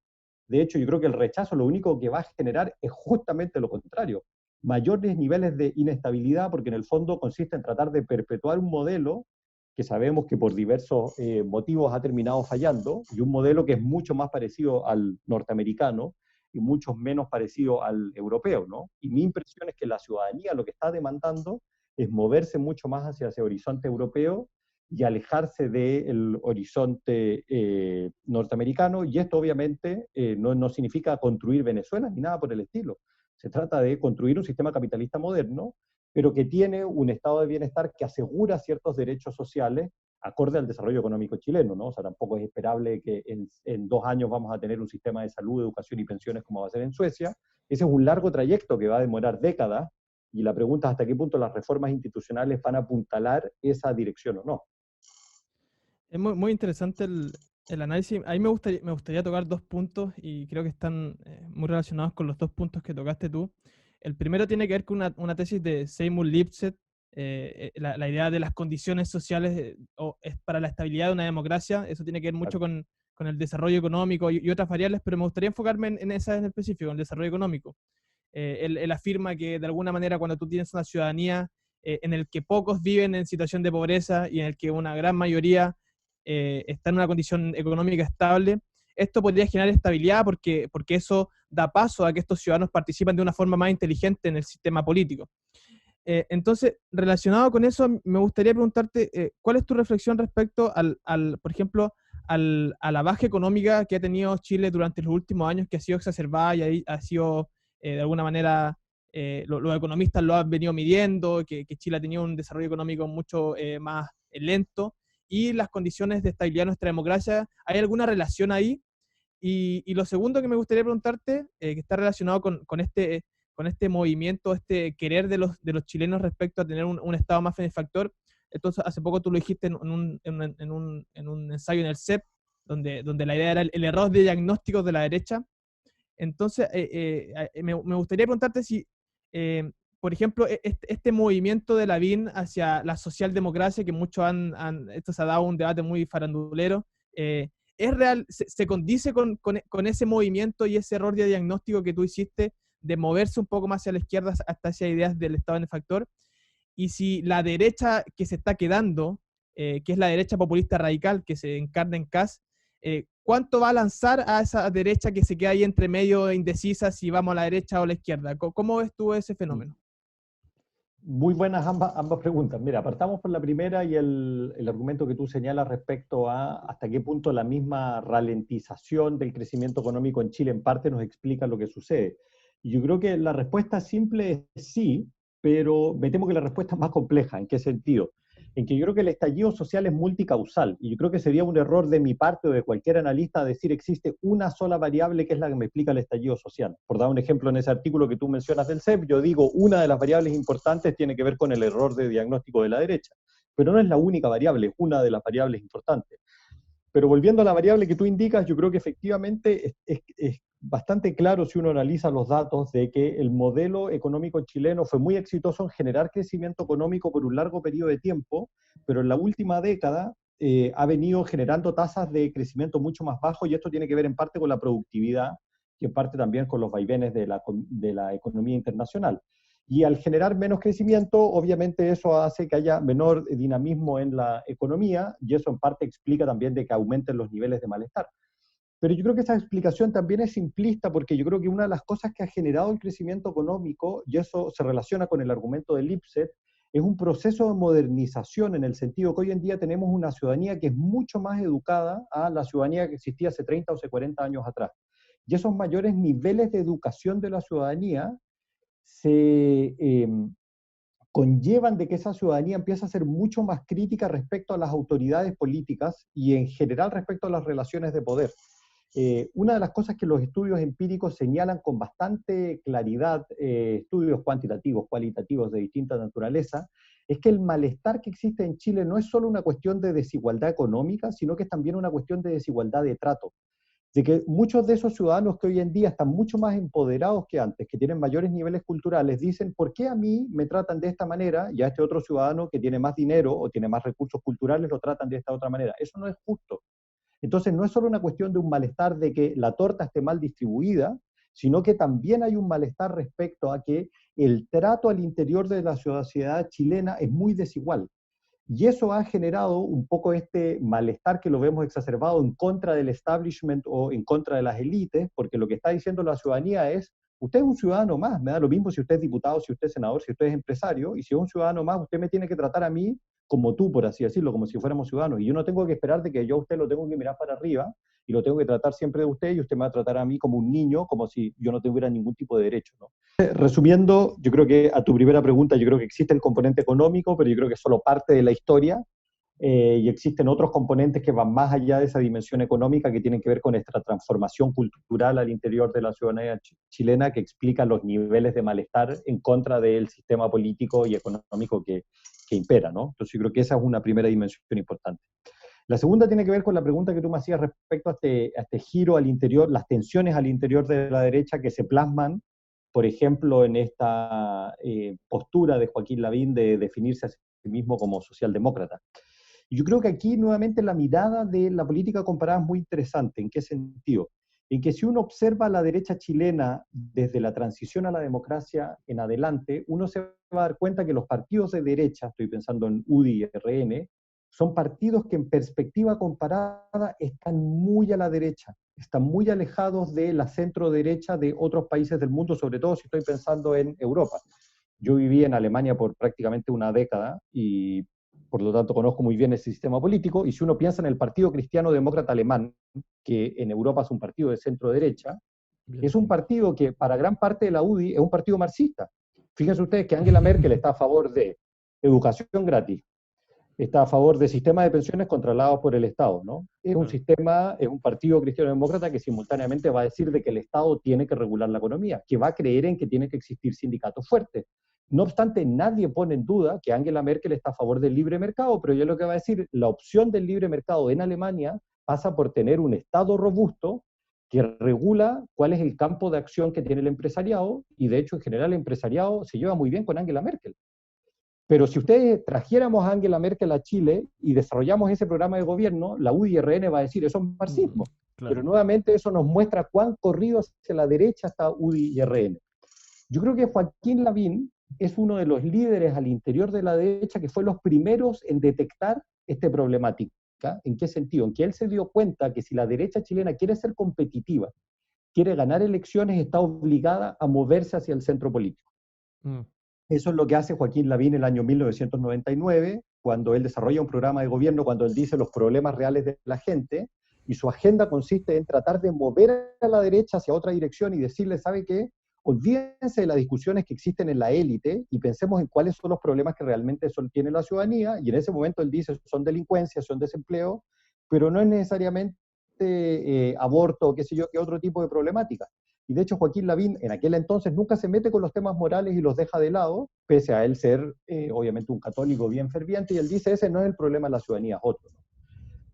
De hecho, yo creo que el rechazo lo único que va a generar es justamente lo contrario, mayores niveles de inestabilidad, porque en el fondo consiste en tratar de perpetuar un modelo que sabemos que por diversos motivos ha terminado fallando, y un modelo que es mucho más parecido al norteamericano y mucho menos parecido al europeo, ¿no? Y mi impresión es que la ciudadanía lo que está demandando es moverse mucho más hacia ese horizonte europeo y alejarse del horizonte norteamericano, y esto obviamente no significa construir Venezuela ni nada por el estilo. Se trata de construir un sistema capitalista moderno, pero que tiene un estado de bienestar que asegura ciertos derechos sociales acorde al desarrollo económico chileno, ¿no? O sea, tampoco es esperable que en 2 años vamos a tener un sistema de salud, educación y pensiones como va a ser en Suecia. Ese es un largo trayecto que va a demorar décadas, y la pregunta es hasta qué punto las reformas institucionales van a apuntalar esa dirección o no. Es muy interesante el análisis. A mí me gustaría tocar dos puntos y creo que están muy relacionados con los dos puntos que tocaste tú. El primero tiene que ver con una tesis de Seymour Lipset, la idea de las condiciones sociales es para la estabilidad de una democracia. Eso tiene que ver mucho con el desarrollo económico y otras variables, pero me gustaría enfocarme en esa en específico, en el desarrollo económico. Él afirma que de alguna manera cuando tú tienes una ciudadanía en el que pocos viven en situación de pobreza y en el que una gran mayoría está en una condición económica estable, esto podría generar estabilidad porque eso da paso a que estos ciudadanos participen de una forma más inteligente en el sistema político. Entonces, relacionado con eso, me gustaría preguntarte, ¿cuál es tu reflexión respecto por ejemplo, a la baja económica que ha tenido Chile durante los últimos años, que ha sido exacerbada y ha sido, de alguna manera, los economistas lo han venido midiendo, que Chile ha tenido un desarrollo económico mucho más lento, y las condiciones de estabilidad de nuestra democracia? ¿Hay alguna relación ahí? Y lo segundo que me gustaría preguntarte, que está relacionado con este movimiento, este querer de los chilenos respecto a tener un Estado más benefactor. Entonces, hace poco tú lo dijiste en un ensayo en el CEP, donde la idea era el error de diagnóstico de la derecha. Entonces, me gustaría preguntarte si, por ejemplo, este movimiento de Lavín hacia la socialdemocracia, que muchos esto se ha dado un debate muy farandulero, ¿es real, se condice con ese movimiento y ese error de diagnóstico que tú hiciste de moverse un poco más hacia la izquierda hasta esas ideas del Estado benefactor? Y si la derecha que se está quedando, que es la derecha populista radical que se encarna en Kast, ¿cuánto va a lanzar a esa derecha que se queda ahí entre medio indecisa si vamos a la derecha o a la izquierda? ¿Cómo ves tú ese fenómeno? Muy buenas ambas preguntas. Mira, partamos por la primera y el argumento que tú señalas respecto a hasta qué punto la misma ralentización del crecimiento económico en Chile en parte nos explica lo que sucede. Y yo creo que la respuesta simple es sí, pero me temo que la respuesta es más compleja. ¿En qué sentido? En que yo creo que el estallido social es multicausal, y yo creo que sería un error de mi parte o de cualquier analista decir existe una sola variable que es la que me explica el estallido social. Por dar un ejemplo, en ese artículo que tú mencionas del CEP, yo digo una de las variables importantes tiene que ver con el error de diagnóstico de la derecha, pero no es la única variable, es una de las variables importantes. Pero volviendo a la variable que tú indicas, yo creo que efectivamente es bastante claro si uno analiza los datos de que el modelo económico chileno fue muy exitoso en generar crecimiento económico por un largo periodo de tiempo, pero en la última década ha venido generando tasas de crecimiento mucho más bajos, y esto tiene que ver en parte con la productividad y en parte también con los vaivenes de la economía internacional. Y al generar menos crecimiento, obviamente eso hace que haya menor dinamismo en la economía, y eso en parte explica también de que aumenten los niveles de malestar. Pero yo creo que esa explicación también es simplista, porque yo creo que una de las cosas que ha generado el crecimiento económico, y eso se relaciona con el argumento de Lipset, es un proceso de modernización, en el sentido que hoy en día tenemos una ciudadanía que es mucho más educada a la ciudadanía que existía hace 30 o hace 40 años atrás. Y esos mayores niveles de educación de la ciudadanía se conllevan de que esa ciudadanía empieza a ser mucho más crítica respecto a las autoridades políticas y en general respecto a las relaciones de poder. Una de las cosas que los estudios empíricos señalan con bastante claridad, estudios cuantitativos, cualitativos de distinta naturaleza, es que el malestar que existe en Chile no es solo una cuestión de desigualdad económica, sino que es también una cuestión de desigualdad de trato. De que muchos de esos ciudadanos que hoy en día están mucho más empoderados que antes, que tienen mayores niveles culturales, dicen, ¿por qué a mí me tratan de esta manera y a este otro ciudadano que tiene más dinero o tiene más recursos culturales lo tratan de esta otra manera? Eso no es justo. Entonces no es solo una cuestión de un malestar de que la torta esté mal distribuida, sino que también hay un malestar respecto a que el trato al interior de la sociedad chilena es muy desigual. Y eso ha generado un poco este malestar que lo vemos exacerbado en contra del establishment o en contra de las élites, porque lo que está diciendo la ciudadanía es, usted es un ciudadano más, me da lo mismo si usted es diputado, si usted es senador, si usted es empresario, y si es un ciudadano más, usted me tiene que tratar a mí como tú, por así decirlo, como si fuéramos ciudadanos. Y yo no tengo que esperar de que yo a usted lo tengo que mirar para arriba, y lo tengo que tratar siempre de usted, y usted me va a tratar a mí como un niño, como si yo no tuviera ningún tipo de derecho, ¿no? Resumiendo, yo creo que a tu primera pregunta, yo creo que existe el componente económico, pero yo creo que es solo parte de la historia, y existen otros componentes que van más allá de esa dimensión económica, que tienen que ver con esta transformación cultural al interior de la ciudadanía chilena, que explica los niveles de malestar en contra del sistema político y económico que impera, ¿no? Entonces yo creo que esa es una primera dimensión importante. La segunda tiene que ver con la pregunta que tú me hacías respecto a este giro al interior, las tensiones al interior de la derecha que se plasman, por ejemplo, en esta postura de Joaquín Lavín de definirse a sí mismo como socialdemócrata. Y yo creo que aquí nuevamente la mirada de la política comparada es muy interesante. ¿En qué sentido? En que si uno observa la derecha chilena desde la transición a la democracia en adelante, uno se va a dar cuenta que los partidos de derecha, estoy pensando en UDI y RN, son partidos que en perspectiva comparada están muy a la derecha, están muy alejados de la centro derecha de otros países del mundo, sobre todo si estoy pensando en Europa. Yo viví en Alemania por prácticamente una década y por lo tanto conozco muy bien ese sistema político, y si uno piensa en el Partido Cristiano Demócrata Alemán, que en Europa es un partido de centro derecha, es un partido que para gran parte de la UDI es un partido marxista. Fíjense ustedes que Angela Merkel está a favor de educación gratis, está a favor de sistemas de pensiones controlados por el Estado, ¿no? Es un sistema, es un partido cristiano-demócrata que simultáneamente va a decir de que el Estado tiene que regular la economía, que va a creer en que tiene que existir sindicatos fuertes. No obstante, nadie pone en duda que Angela Merkel está a favor del libre mercado, pero yo lo que va a decir, la opción del libre mercado en Alemania pasa por tener un Estado robusto que regula cuál es el campo de acción que tiene el empresariado, y de hecho en general el empresariado se lleva muy bien con Angela Merkel. Pero si ustedes trajéramos a Angela Merkel a Chile y desarrollamos ese programa de gobierno, la UDI-RN va a decir, eso es marxismo. Claro. Pero nuevamente eso nos muestra cuán corrido hacia la derecha está UDI-RN. Yo creo que Joaquín Lavín es uno de los líderes al interior de la derecha que fue los primeros en detectar esta problemática. ¿En qué sentido? En que él se dio cuenta que si la derecha chilena quiere ser competitiva, quiere ganar elecciones, está obligada a moverse hacia el centro político. Eso es lo que hace Joaquín Lavín en el año 1999, cuando él desarrolla un programa de gobierno, cuando él dice los problemas reales de la gente, y su agenda consiste en tratar de mover a la derecha hacia otra dirección y decirle, ¿sabe qué? Olvídense de las discusiones que existen en la élite y pensemos en cuáles son los problemas que realmente tiene la ciudadanía, y en ese momento él dice, son delincuencia, son desempleo, pero no es necesariamente aborto o qué sé yo, qué otro tipo de problemática. Y de hecho Joaquín Lavín en aquel entonces nunca se mete con los temas morales y los deja de lado, pese a él ser obviamente un católico bien ferviente, y él dice, ese no es el problema de la ciudadanía, es otro.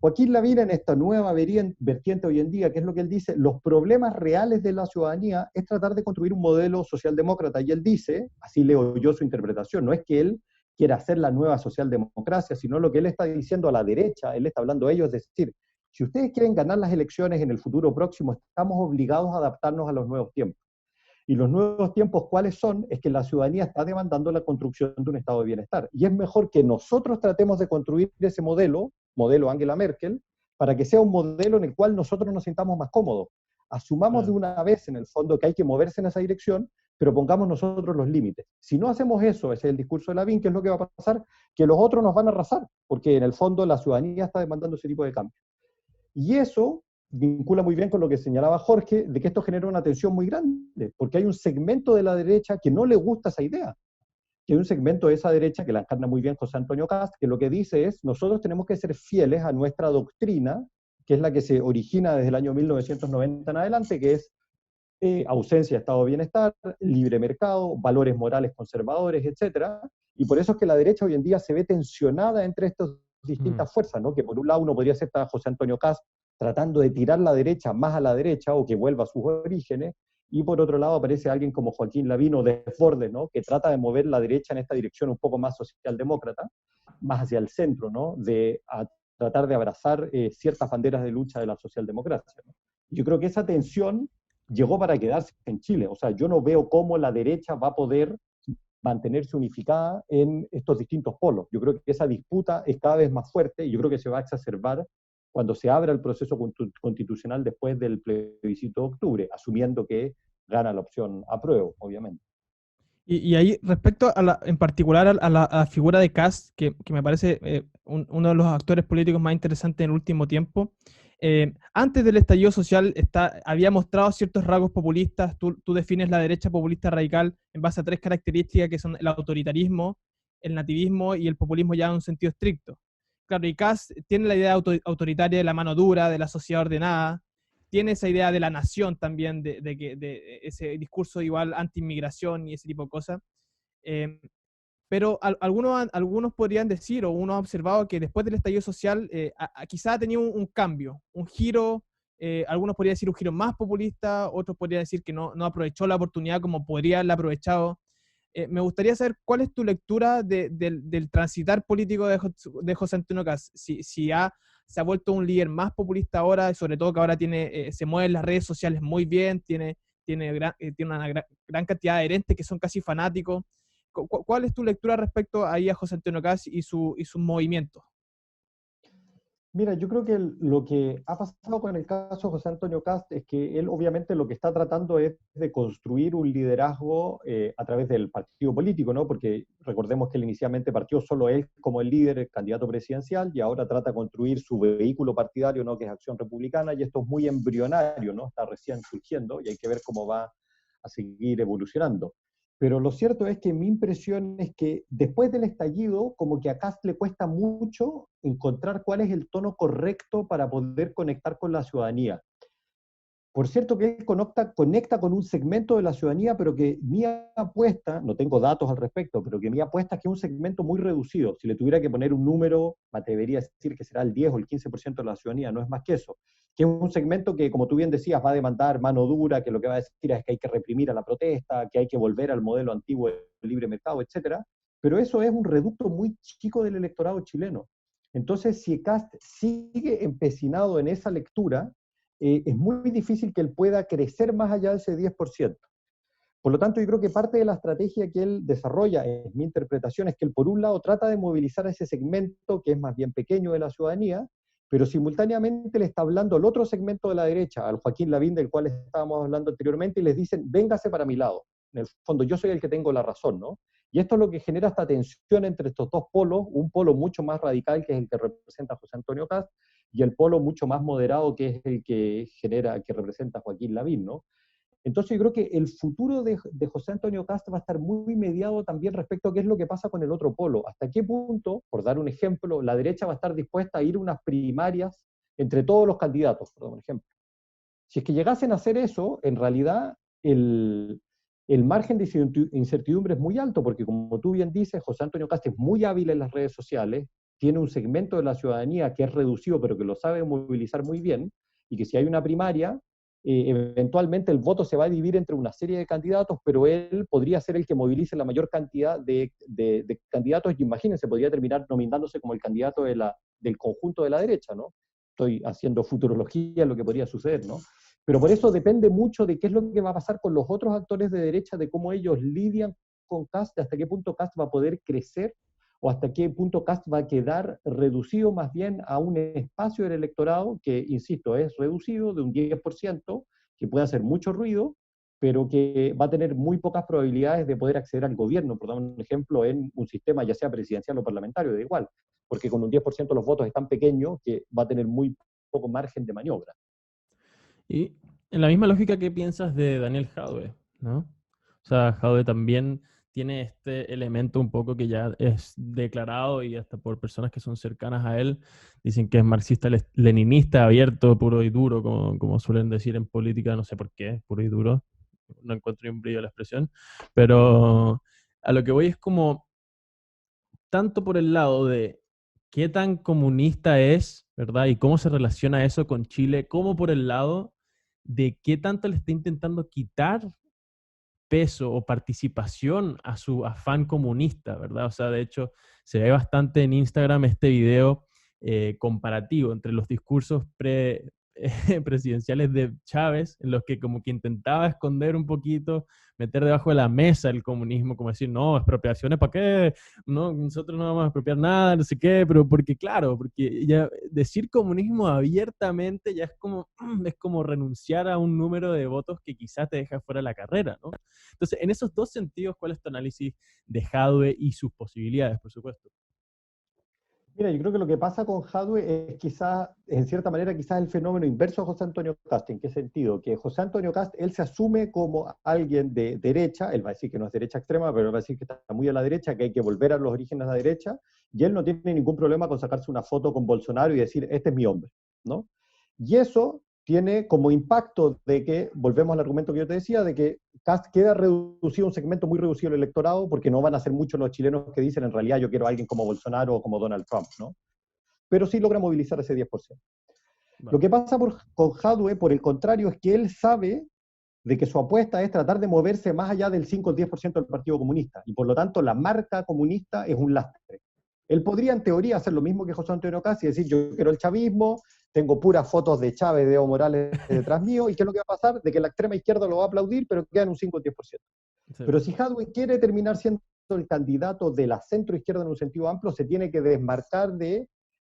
Joaquín Lavín en esta nueva vertiente hoy en día, que es lo que él dice, los problemas reales de la ciudadanía es tratar de construir un modelo socialdemócrata, y él dice, así leo yo su interpretación, no es que él quiera hacer la nueva socialdemocracia, sino lo que él está diciendo a la derecha, él está hablando a ellos, es decir, si ustedes quieren ganar las elecciones en el futuro próximo, estamos obligados a adaptarnos a los nuevos tiempos. Y los nuevos tiempos, ¿cuáles son? Es que la ciudadanía está demandando la construcción de un estado de bienestar. Y es mejor que nosotros tratemos de construir ese modelo Angela Merkel, para que sea un modelo en el cual nosotros nos sintamos más cómodos. Asumamos de una vez, en el fondo, que hay que moverse en esa dirección, pero pongamos nosotros los límites. Si no hacemos eso, ese es el discurso de Lavín, ¿qué es lo que va a pasar? Que los otros nos van a arrasar, porque en el fondo la ciudadanía está demandando ese tipo de cambio. Y eso vincula muy bien con lo que señalaba Jorge, de que esto genera una tensión muy grande, porque hay un segmento de la derecha que no le gusta esa idea. Que hay un segmento de esa derecha que la encarna muy bien José Antonio Kast, que lo que dice es, nosotros tenemos que ser fieles a nuestra doctrina, que es la que se origina desde el año 1990 en adelante, que es ausencia de estado de bienestar, libre mercado, valores morales conservadores, etc. Y por eso es que la derecha hoy en día se ve tensionada entre estas distintas fuerzas, ¿no? Que por un lado uno podría ser José Antonio Kast tratando de tirar la derecha más a la derecha o que vuelva a sus orígenes, y por otro lado aparece alguien como Joaquín Lavín o Desbordes, ¿no? Que trata de mover la derecha en esta dirección un poco más socialdemócrata, más hacia el centro, ¿no? Tratar de abrazar ciertas banderas de lucha de la socialdemocracia, ¿no? Yo creo que esa tensión llegó para quedarse en Chile. O sea, yo no veo cómo la derecha va a poder mantenerse unificada en estos distintos polos. Yo creo que esa disputa es cada vez más fuerte y yo creo que se va a exacerbar cuando se abra el proceso constitucional después del plebiscito de octubre, asumiendo que gana la opción apruebo, obviamente. Y ahí, respecto en particular a la figura de Kast, que me parece uno de los actores políticos más interesantes en el último tiempo, antes del estallido social había mostrado ciertos rasgos populistas. Tú defines la derecha populista radical en base a tres características que son el autoritarismo, el nativismo y el populismo ya en un sentido estricto. Claro, y Kast tiene la idea autoritaria de la mano dura, de la sociedad ordenada, tiene esa idea de la nación también, de ese discurso igual anti-inmigración y ese tipo de cosas. Pero algunos podrían decir, o uno ha observado, que después del estallido social quizá ha tenido un cambio, un giro. Algunos podrían decir un giro más populista, otros podrían decir que no aprovechó la oportunidad como podría haberla aprovechado. Me gustaría saber cuál es tu lectura del transitar político de José Antonio Kast. Si se ha vuelto un líder más populista ahora, y sobre todo que ahora se mueve en las redes sociales muy bien, tiene una gran cantidad de adherentes que son casi fanáticos. ¿Cuál es tu lectura respecto ahí a José Antonio Kast y sus movimientos? Mira, yo creo que lo que ha pasado con el caso de José Antonio Kast es que él obviamente lo que está tratando es de construir un liderazgo a través del partido político, ¿no? Porque recordemos que él inicialmente partió solo él como el líder, el candidato presidencial, y ahora trata de construir su vehículo partidario, ¿no? Que es Acción Republicana, y esto es muy embrionario, ¿no? Está recién surgiendo y hay que ver cómo va a seguir evolucionando. Pero lo cierto es que mi impresión es que después del estallido, como que a Kast le cuesta mucho encontrar cuál es el tono correcto para poder conectar con la ciudadanía. Por cierto que él conecta con un segmento de la ciudadanía, pero que mi apuesta, no tengo datos al respecto, pero que mi apuesta es que es un segmento muy reducido. Si le tuviera que poner un número, me atrevería a decir que será el 10 o el 15% de la ciudadanía, no es más que eso. Que es un segmento que, como tú bien decías, va a demandar mano dura, que lo que va a decir es que hay que reprimir a la protesta, que hay que volver al modelo antiguo del libre mercado, etcétera. Pero eso es un reducto muy chico del electorado chileno. Entonces, si Kast sigue empecinado en esa lectura, es muy difícil que él pueda crecer más allá de ese 10%. Por lo tanto, yo creo que parte de la estrategia que él desarrolla, en mi interpretación, es que él, por un lado, trata de movilizar a ese segmento que es más bien pequeño de la ciudadanía, pero simultáneamente le está hablando al otro segmento de la derecha, al Joaquín Lavín, del cual estábamos hablando anteriormente, y les dicen, véngase para mi lado. En el fondo, yo soy el que tengo la razón, ¿no? Y esto es lo que genera esta tensión entre estos dos polos, un polo mucho más radical, que es el que representa a José Antonio Kast, y el polo mucho más moderado, que es el que representa a Joaquín Lavín, ¿no? Entonces yo creo que el futuro de José Antonio Kast va a estar muy mediado también respecto a qué es lo que pasa con el otro polo. Hasta qué punto, por dar un ejemplo, la derecha va a estar dispuesta a ir a unas primarias entre todos los candidatos, por dar un ejemplo. Si es que llegasen a hacer eso, en realidad el margen de incertidumbre es muy alto, porque como tú bien dices, José Antonio Kast es muy hábil en las redes sociales, tiene un segmento de la ciudadanía que es reducido, pero que lo sabe movilizar muy bien, y que si hay una primaria, eventualmente el voto se va a dividir entre una serie de candidatos, pero él podría ser el que movilice la mayor cantidad de candidatos, y imagínense, podría terminar nominándose como el candidato del conjunto de la derecha, ¿no? Estoy haciendo futurología en lo que podría suceder, ¿no? Pero por eso depende mucho de qué es lo que va a pasar con los otros actores de derecha, de cómo ellos lidian con Kast, de hasta qué punto Kast va a poder crecer o hasta qué punto Kast va a quedar reducido más bien a un espacio del electorado que, insisto, es reducido de un 10%, que puede hacer mucho ruido, pero que va a tener muy pocas probabilidades de poder acceder al gobierno, por dar un ejemplo, en un sistema ya sea presidencial o parlamentario, da igual, porque con un 10% los votos es tan pequeño que va a tener muy poco margen de maniobra. Y en la misma lógica, ¿qué piensas de Daniel Jadwe, ¿no? O sea, Jadwe también tiene este elemento un poco que ya es declarado y hasta por personas que son cercanas a él, dicen que es marxista-leninista, abierto, puro y duro, como suelen decir en política, no sé por qué, puro y duro, no encuentro ni un brillo a la expresión, pero a lo que voy es como tanto por el lado de qué tan comunista es, ¿verdad? Y cómo se relaciona eso con Chile, como por el lado de qué tanto le está intentando quitar peso o participación a su afán comunista, ¿verdad? O sea, de hecho, se ve bastante en Instagram este video comparativo entre los discursos presidenciales de Chávez, en los que como que intentaba esconder un poquito, meter debajo de la mesa el comunismo, como decir, no, expropiaciones, ¿para qué? No, nosotros no vamos a expropiar nada, no sé qué, pero porque claro, porque ya decir comunismo abiertamente ya es como renunciar a un número de votos que quizás te deja fuera de la carrera, ¿no? Entonces, en esos dos sentidos, ¿cuál es tu análisis de Jadwe y sus posibilidades, por supuesto? Mira, yo creo que lo que pasa con Jadwe es quizás, en cierta manera, quizás el fenómeno inverso a José Antonio Cast. ¿En qué sentido? Que José Antonio Cast, él se asume como alguien de derecha, él va a decir que no es derecha extrema, pero él va a decir que está muy a la derecha, que hay que volver a los orígenes de la derecha, y él no tiene ningún problema con sacarse una foto con Bolsonaro y decir, este es mi hombre, ¿no? Y eso tiene como impacto de que, volvemos al argumento que yo te decía, de que Cast queda reducido, un segmento muy reducido del electorado, porque no van a ser muchos los chilenos que dicen, en realidad yo quiero a alguien como Bolsonaro o como Donald Trump, ¿no? Pero sí logra movilizar ese 10%. Lo Vale. que pasa con Jadwe, por el contrario, es que él sabe de que su apuesta es tratar de moverse más allá del 5 o 10% del Partido Comunista, y por lo tanto la marca comunista es un lastre. Él podría en teoría hacer lo mismo que José Antonio Cast y decir, yo quiero el chavismo, tengo puras fotos de Chávez, de Evo Morales detrás mío, y ¿qué es lo que va a pasar? De que la extrema izquierda lo va a aplaudir, pero queda en un 5 o 10%. Sí. Pero si Jadwe quiere terminar siendo el candidato de la centro izquierda en un sentido amplio, se tiene que desmarcar de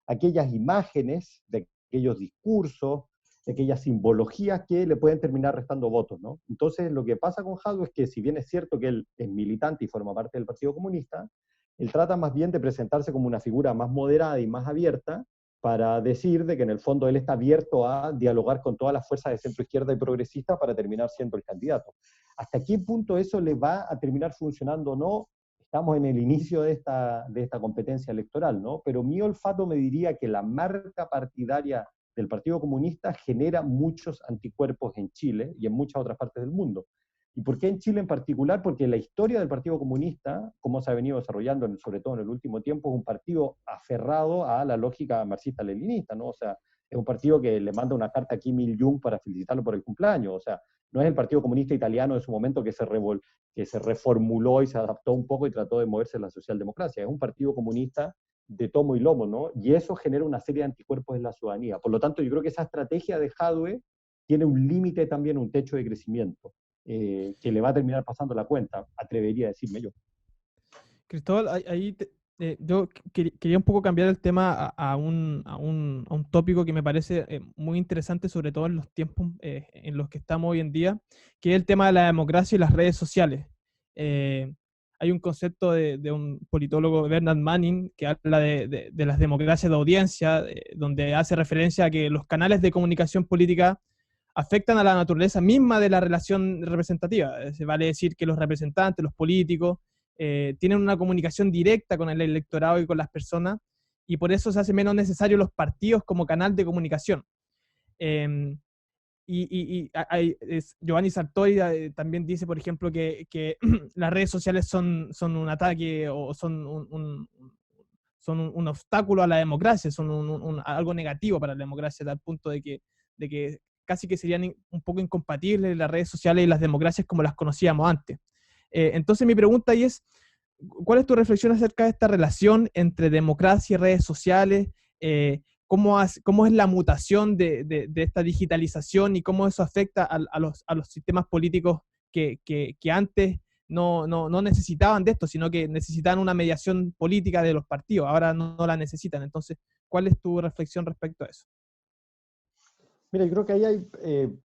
aquellas imágenes, de aquellos discursos, de aquellas simbologías que le pueden terminar restando votos, ¿no? Entonces, lo que pasa con Jadwe es que, si bien es cierto que él es militante y forma parte del Partido Comunista, él trata más bien de presentarse como una figura más moderada y más abierta para decir de que en el fondo él está abierto a dialogar con todas las fuerzas de centro izquierda y progresista para terminar siendo el candidato. ¿Hasta qué punto eso le va a terminar funcionando o no? Estamos en el inicio de esta competencia electoral, ¿no? Pero mi olfato me diría que la marca partidaria del Partido Comunista genera muchos anticuerpos en Chile y en muchas otras partes del mundo. ¿Y por qué en Chile en particular? Porque la historia del Partido Comunista, como se ha venido desarrollando, sobre todo en el último tiempo, es un partido aferrado a la lógica marxista-leninista, ¿no? O sea, es un partido que le manda una carta a Kim Il-jung para felicitarlo por el cumpleaños. O sea, no es el Partido Comunista Italiano de su momento que se reformuló y se adaptó un poco y trató de moverse en la socialdemocracia. Es un partido comunista de tomo y lomo, ¿no? Y eso genera una serie de anticuerpos en la ciudadanía. Por lo tanto, yo creo que esa estrategia de Jadwe tiene un límite también, un techo de crecimiento, que le va a terminar pasando la cuenta, atrevería a decirme yo. Cristóbal, yo quería un poco cambiar el tema a un tópico que me parece muy interesante, sobre todo en los tiempos en los que estamos hoy en día, que es el tema de la democracia y las redes sociales. Hay un concepto de un politólogo, Bernard Manning, que habla de las democracias de audiencia, donde hace referencia a que los canales de comunicación política afectan a la naturaleza misma de la relación representativa. Se vale decir que los representantes, los políticos, tienen una comunicación directa con el electorado y con las personas, y por eso se hace menos necesario los partidos como canal de comunicación. Eh, Giovanni Sartori también dice, por ejemplo, que las redes sociales son un ataque o son un obstáculo a la democracia, son algo negativo para la democracia, al punto de que casi que serían un poco incompatibles las redes sociales y las democracias como las conocíamos antes. Entonces mi pregunta ahí es, ¿cuál es tu reflexión acerca de esta relación entre democracia y redes sociales? ¿Cómo es la mutación de esta digitalización y cómo eso afecta a los sistemas políticos que antes no necesitaban de esto, sino que necesitaban una mediación política de los partidos, ahora no la necesitan? Entonces, ¿cuál es tu reflexión respecto a eso? Mira, yo creo que ahí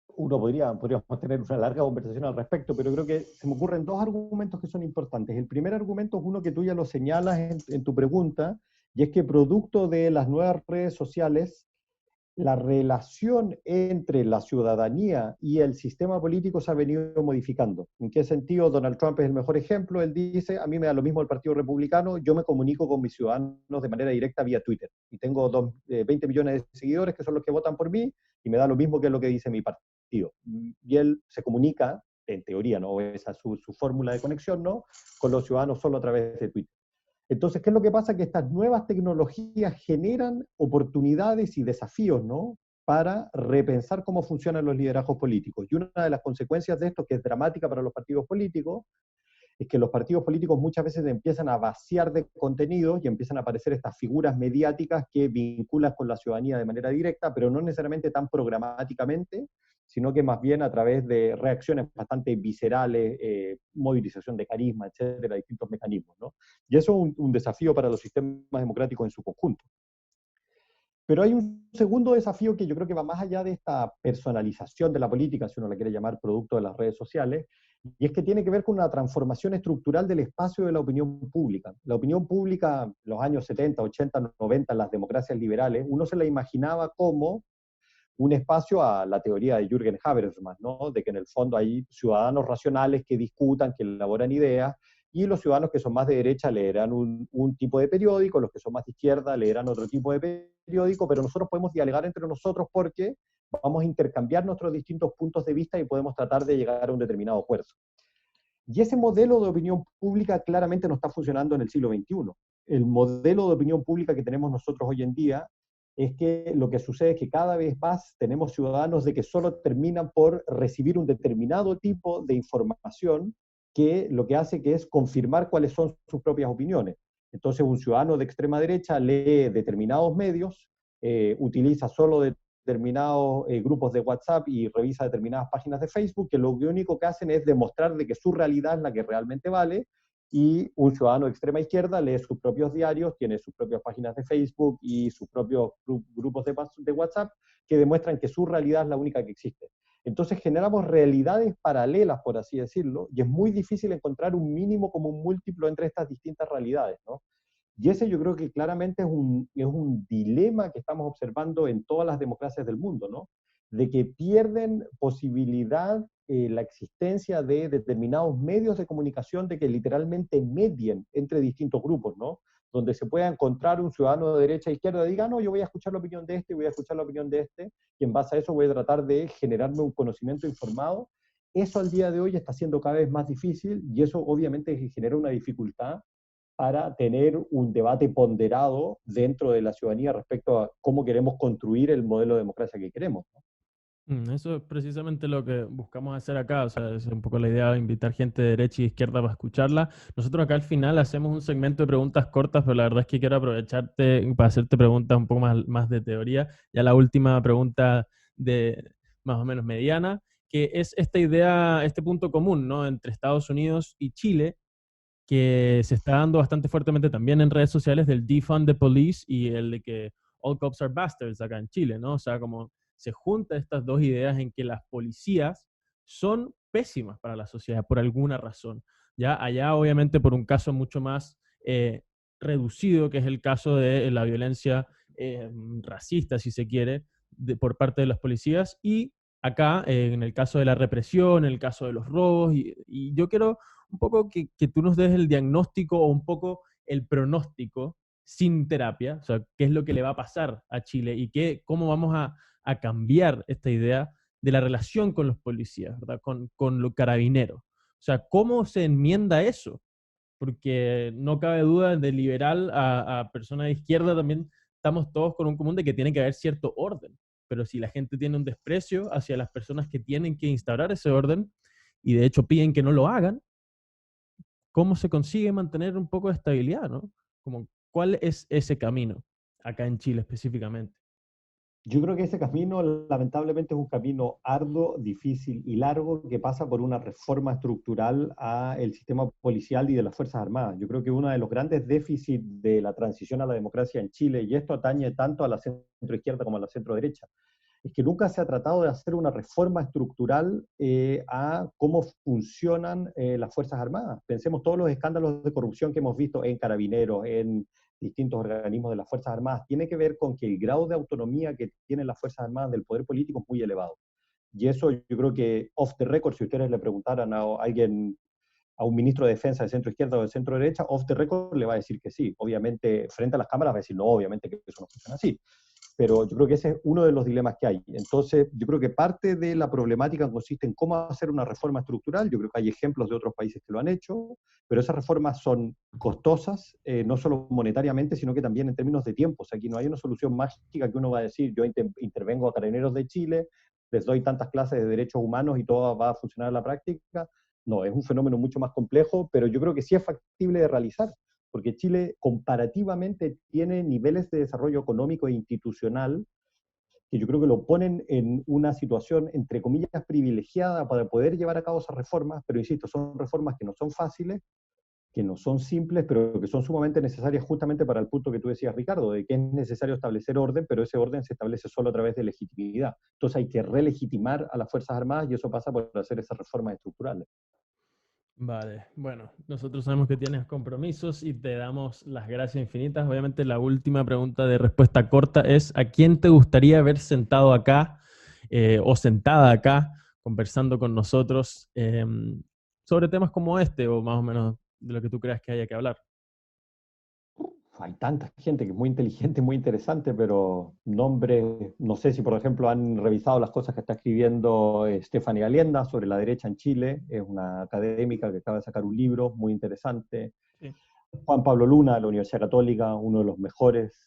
podríamos tener una larga conversación al respecto, pero creo que se me ocurren dos argumentos que son importantes. El primer argumento es uno que tú ya lo señalas en tu pregunta, y es que producto de las nuevas redes sociales, la relación entre la ciudadanía y el sistema político se ha venido modificando. ¿En qué sentido? Donald Trump es el mejor ejemplo. Él dice, a mí me da lo mismo el Partido Republicano, yo me comunico con mis ciudadanos de manera directa vía Twitter. Y tengo 20 millones de seguidores que son los que votan por mí, y me da lo mismo que es lo que dice mi partido. Y él se comunica, en teoría, ¿no? Esa es su fórmula de conexión, ¿no? Con los ciudadanos solo a través de Twitter. Entonces, ¿qué es lo que pasa? Que estas nuevas tecnologías generan oportunidades y desafíos, ¿no? Para repensar cómo funcionan los liderazgos políticos. Y una de las consecuencias de esto, que es dramática para los partidos políticos, es que los partidos políticos muchas veces empiezan a vaciar de contenidos y empiezan a aparecer estas figuras mediáticas que vinculan con la ciudadanía de manera directa, pero no necesariamente tan programáticamente, sino que más bien a través de reacciones bastante viscerales, movilización de carisma, etcétera, distintos mecanismos, ¿no? Y eso es un desafío para los sistemas democráticos en su conjunto. Pero hay un segundo desafío que yo creo que va más allá de esta personalización de la política, si uno la quiere llamar producto de las redes sociales, y es que tiene que ver con una transformación estructural del espacio de la opinión pública. La opinión pública, en los años 70, 80, 90, las democracias liberales, uno se la imaginaba como un espacio a la teoría de Jürgen Habermas, ¿no? De que en el fondo hay ciudadanos racionales que discutan, que elaboran ideas, y los ciudadanos que son más de derecha leerán un tipo de periódico, los que son más de izquierda leerán otro tipo de periódico, pero nosotros podemos dialogar entre nosotros porque vamos a intercambiar nuestros distintos puntos de vista y podemos tratar de llegar a un determinado acuerdo. Y ese modelo de opinión pública claramente no está funcionando en el siglo XXI. El modelo de opinión pública que tenemos nosotros hoy en día es que lo que sucede es que cada vez más tenemos ciudadanos de que solo terminan por recibir un determinado tipo de información que lo que hace que es confirmar cuáles son sus propias opiniones. Entonces un ciudadano de extrema derecha lee determinados medios, utiliza solo determinados grupos de WhatsApp y revisa determinadas páginas de Facebook, que lo único que hacen es demostrar de que su realidad es la que realmente vale, y un ciudadano de extrema izquierda lee sus propios diarios, tiene sus propias páginas de Facebook y sus propios grupos de WhatsApp que demuestran que su realidad es la única que existe. Entonces generamos realidades paralelas, por así decirlo, y es muy difícil encontrar un mínimo común múltiplo entre estas distintas realidades, ¿no? Y ese yo creo que claramente es un dilema que estamos observando en todas las democracias del mundo, ¿no? De que pierden posibilidad la existencia de determinados medios de comunicación de que literalmente medien entre distintos grupos, ¿no? Donde se pueda encontrar un ciudadano de derecha e izquierda y diga, no, yo voy a escuchar la opinión de este, voy a escuchar la opinión de este, y en base a eso voy a tratar de generarme un conocimiento informado. Eso al día de hoy está siendo cada vez más difícil y eso obviamente genera una dificultad para tener un debate ponderado dentro de la ciudadanía respecto a cómo queremos construir el modelo de democracia que queremos, ¿no? Eso es precisamente lo que buscamos hacer acá, o sea, es un poco la idea de invitar gente de derecha y izquierda para escucharla. Nosotros acá al final hacemos un segmento de preguntas cortas, pero la verdad es que quiero aprovecharte para hacerte preguntas un poco más de teoría. Ya la última pregunta de más o menos mediana, que es esta idea, este punto común, ¿no? Entre Estados Unidos y Chile, que se está dando bastante fuertemente también en redes sociales del defund the police y el de que all cops are bastards acá en Chile, ¿no? O sea, como se juntan estas dos ideas en que las policías son pésimas para la sociedad por alguna razón. Ya allá, obviamente, por un caso mucho más reducido, que es el caso de la violencia racista, si se quiere, por parte de las policías, y acá, en el caso de la represión, en el caso de los robos, y yo quiero un poco que tú nos des el diagnóstico o un poco el pronóstico sin terapia, o sea, qué es lo que le va a pasar a Chile y cómo vamos a cambiar esta idea de la relación con los policías, ¿verdad? Con los carabineros. O sea, ¿cómo se enmienda eso? Porque no cabe duda de liberal a personas de izquierda también estamos todos con un común de que tiene que haber cierto orden. Pero si la gente tiene un desprecio hacia las personas que tienen que instaurar ese orden y de hecho piden que no lo hagan, ¿cómo se consigue mantener un poco de estabilidad, ¿no? Como, ¿cuál es ese camino acá en Chile específicamente? Yo creo que ese camino, lamentablemente, es un camino arduo, difícil y largo que pasa por una reforma estructural al sistema policial y de las Fuerzas Armadas. Yo creo que uno de los grandes déficits de la transición a la democracia en Chile, y esto atañe tanto a la centro-izquierda como a la centro-derecha, es que nunca se ha tratado de hacer una reforma estructural a cómo funcionan las Fuerzas Armadas. Pensemos todos los escándalos de corrupción que hemos visto en Carabineros, en distintos organismos de las Fuerzas Armadas, tiene que ver con que el grado de autonomía que tienen las Fuerzas Armadas del poder político es muy elevado. Y eso yo creo que off the record, si ustedes le preguntaran a alguien, a un ministro de defensa de centro izquierda o de centro derecha, off the record le va a decir que sí. Obviamente, frente a las cámaras va a decir no, obviamente que eso no funciona así. Pero yo creo que ese es uno de los dilemas que hay. Entonces, yo creo que parte de la problemática consiste en cómo hacer una reforma estructural. Yo creo que hay ejemplos de otros países que lo han hecho, pero esas reformas son costosas, no solo monetariamente, sino que también en términos de tiempo. O sea, aquí no hay una solución mágica que uno va a decir, yo intervengo a Carabineros de Chile, les doy tantas clases de derechos humanos y todo va a funcionar en la práctica. No, es un fenómeno mucho más complejo, pero yo creo que sí es factible de realizar, porque Chile comparativamente tiene niveles de desarrollo económico e institucional que yo creo que lo ponen en una situación, entre comillas, privilegiada para poder llevar a cabo esas reformas, pero insisto, son reformas que no son fáciles, que no son simples, pero que son sumamente necesarias justamente para el punto que tú decías, Ricardo, de que es necesario establecer orden, pero ese orden se establece solo a través de legitimidad. Entonces hay que relegitimar a las Fuerzas Armadas y eso pasa por hacer esas reformas estructurales. Vale, bueno, nosotros sabemos que tienes compromisos y te damos las gracias infinitas. Obviamente la última pregunta de respuesta corta es, ¿a quién te gustaría ver sentado acá o sentada acá conversando con nosotros sobre temas como este o más o menos de lo que tú creas que haya que hablar? Hay tanta gente que es muy inteligente, muy interesante, pero nombres, no sé si por ejemplo han revisado las cosas que está escribiendo Stephanie Galienda sobre la derecha en Chile, es una académica que acaba de sacar un libro muy interesante. Sí. Juan Pablo Luna, de la Universidad Católica, uno de los mejores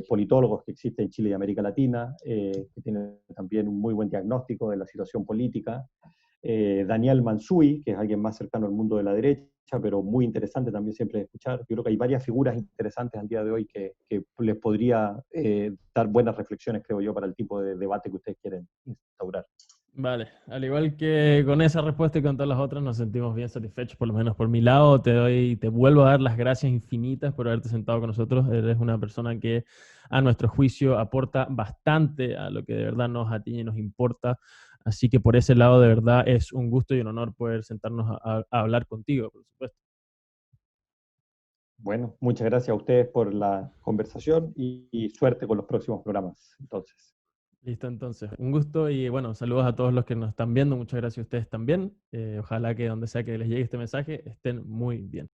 politólogos que existe en Chile y América Latina, que tiene también un muy buen diagnóstico de la situación política. Daniel Mansui, que es alguien más cercano al mundo de la derecha, pero muy interesante también siempre de escuchar. Yo creo que hay varias figuras interesantes al día de hoy que les podría dar buenas reflexiones, creo yo, para el tipo de debate que ustedes quieren instaurar. Vale, al igual que con esa respuesta y con todas las otras, nos sentimos bien satisfechos, por lo menos por mi lado. Te vuelvo a dar las gracias infinitas por haberte sentado con nosotros. Eres una persona que, a nuestro juicio, aporta bastante a lo que de verdad nos atañe y nos importa. Así que por ese lado, de verdad, es un gusto y un honor poder sentarnos a hablar contigo, por supuesto. Bueno, muchas gracias a ustedes por la conversación y suerte con los próximos programas. Entonces. Listo, entonces, un gusto y bueno, saludos a todos los que nos están viendo. Muchas gracias a ustedes también. Ojalá que donde sea que les llegue este mensaje estén muy bien.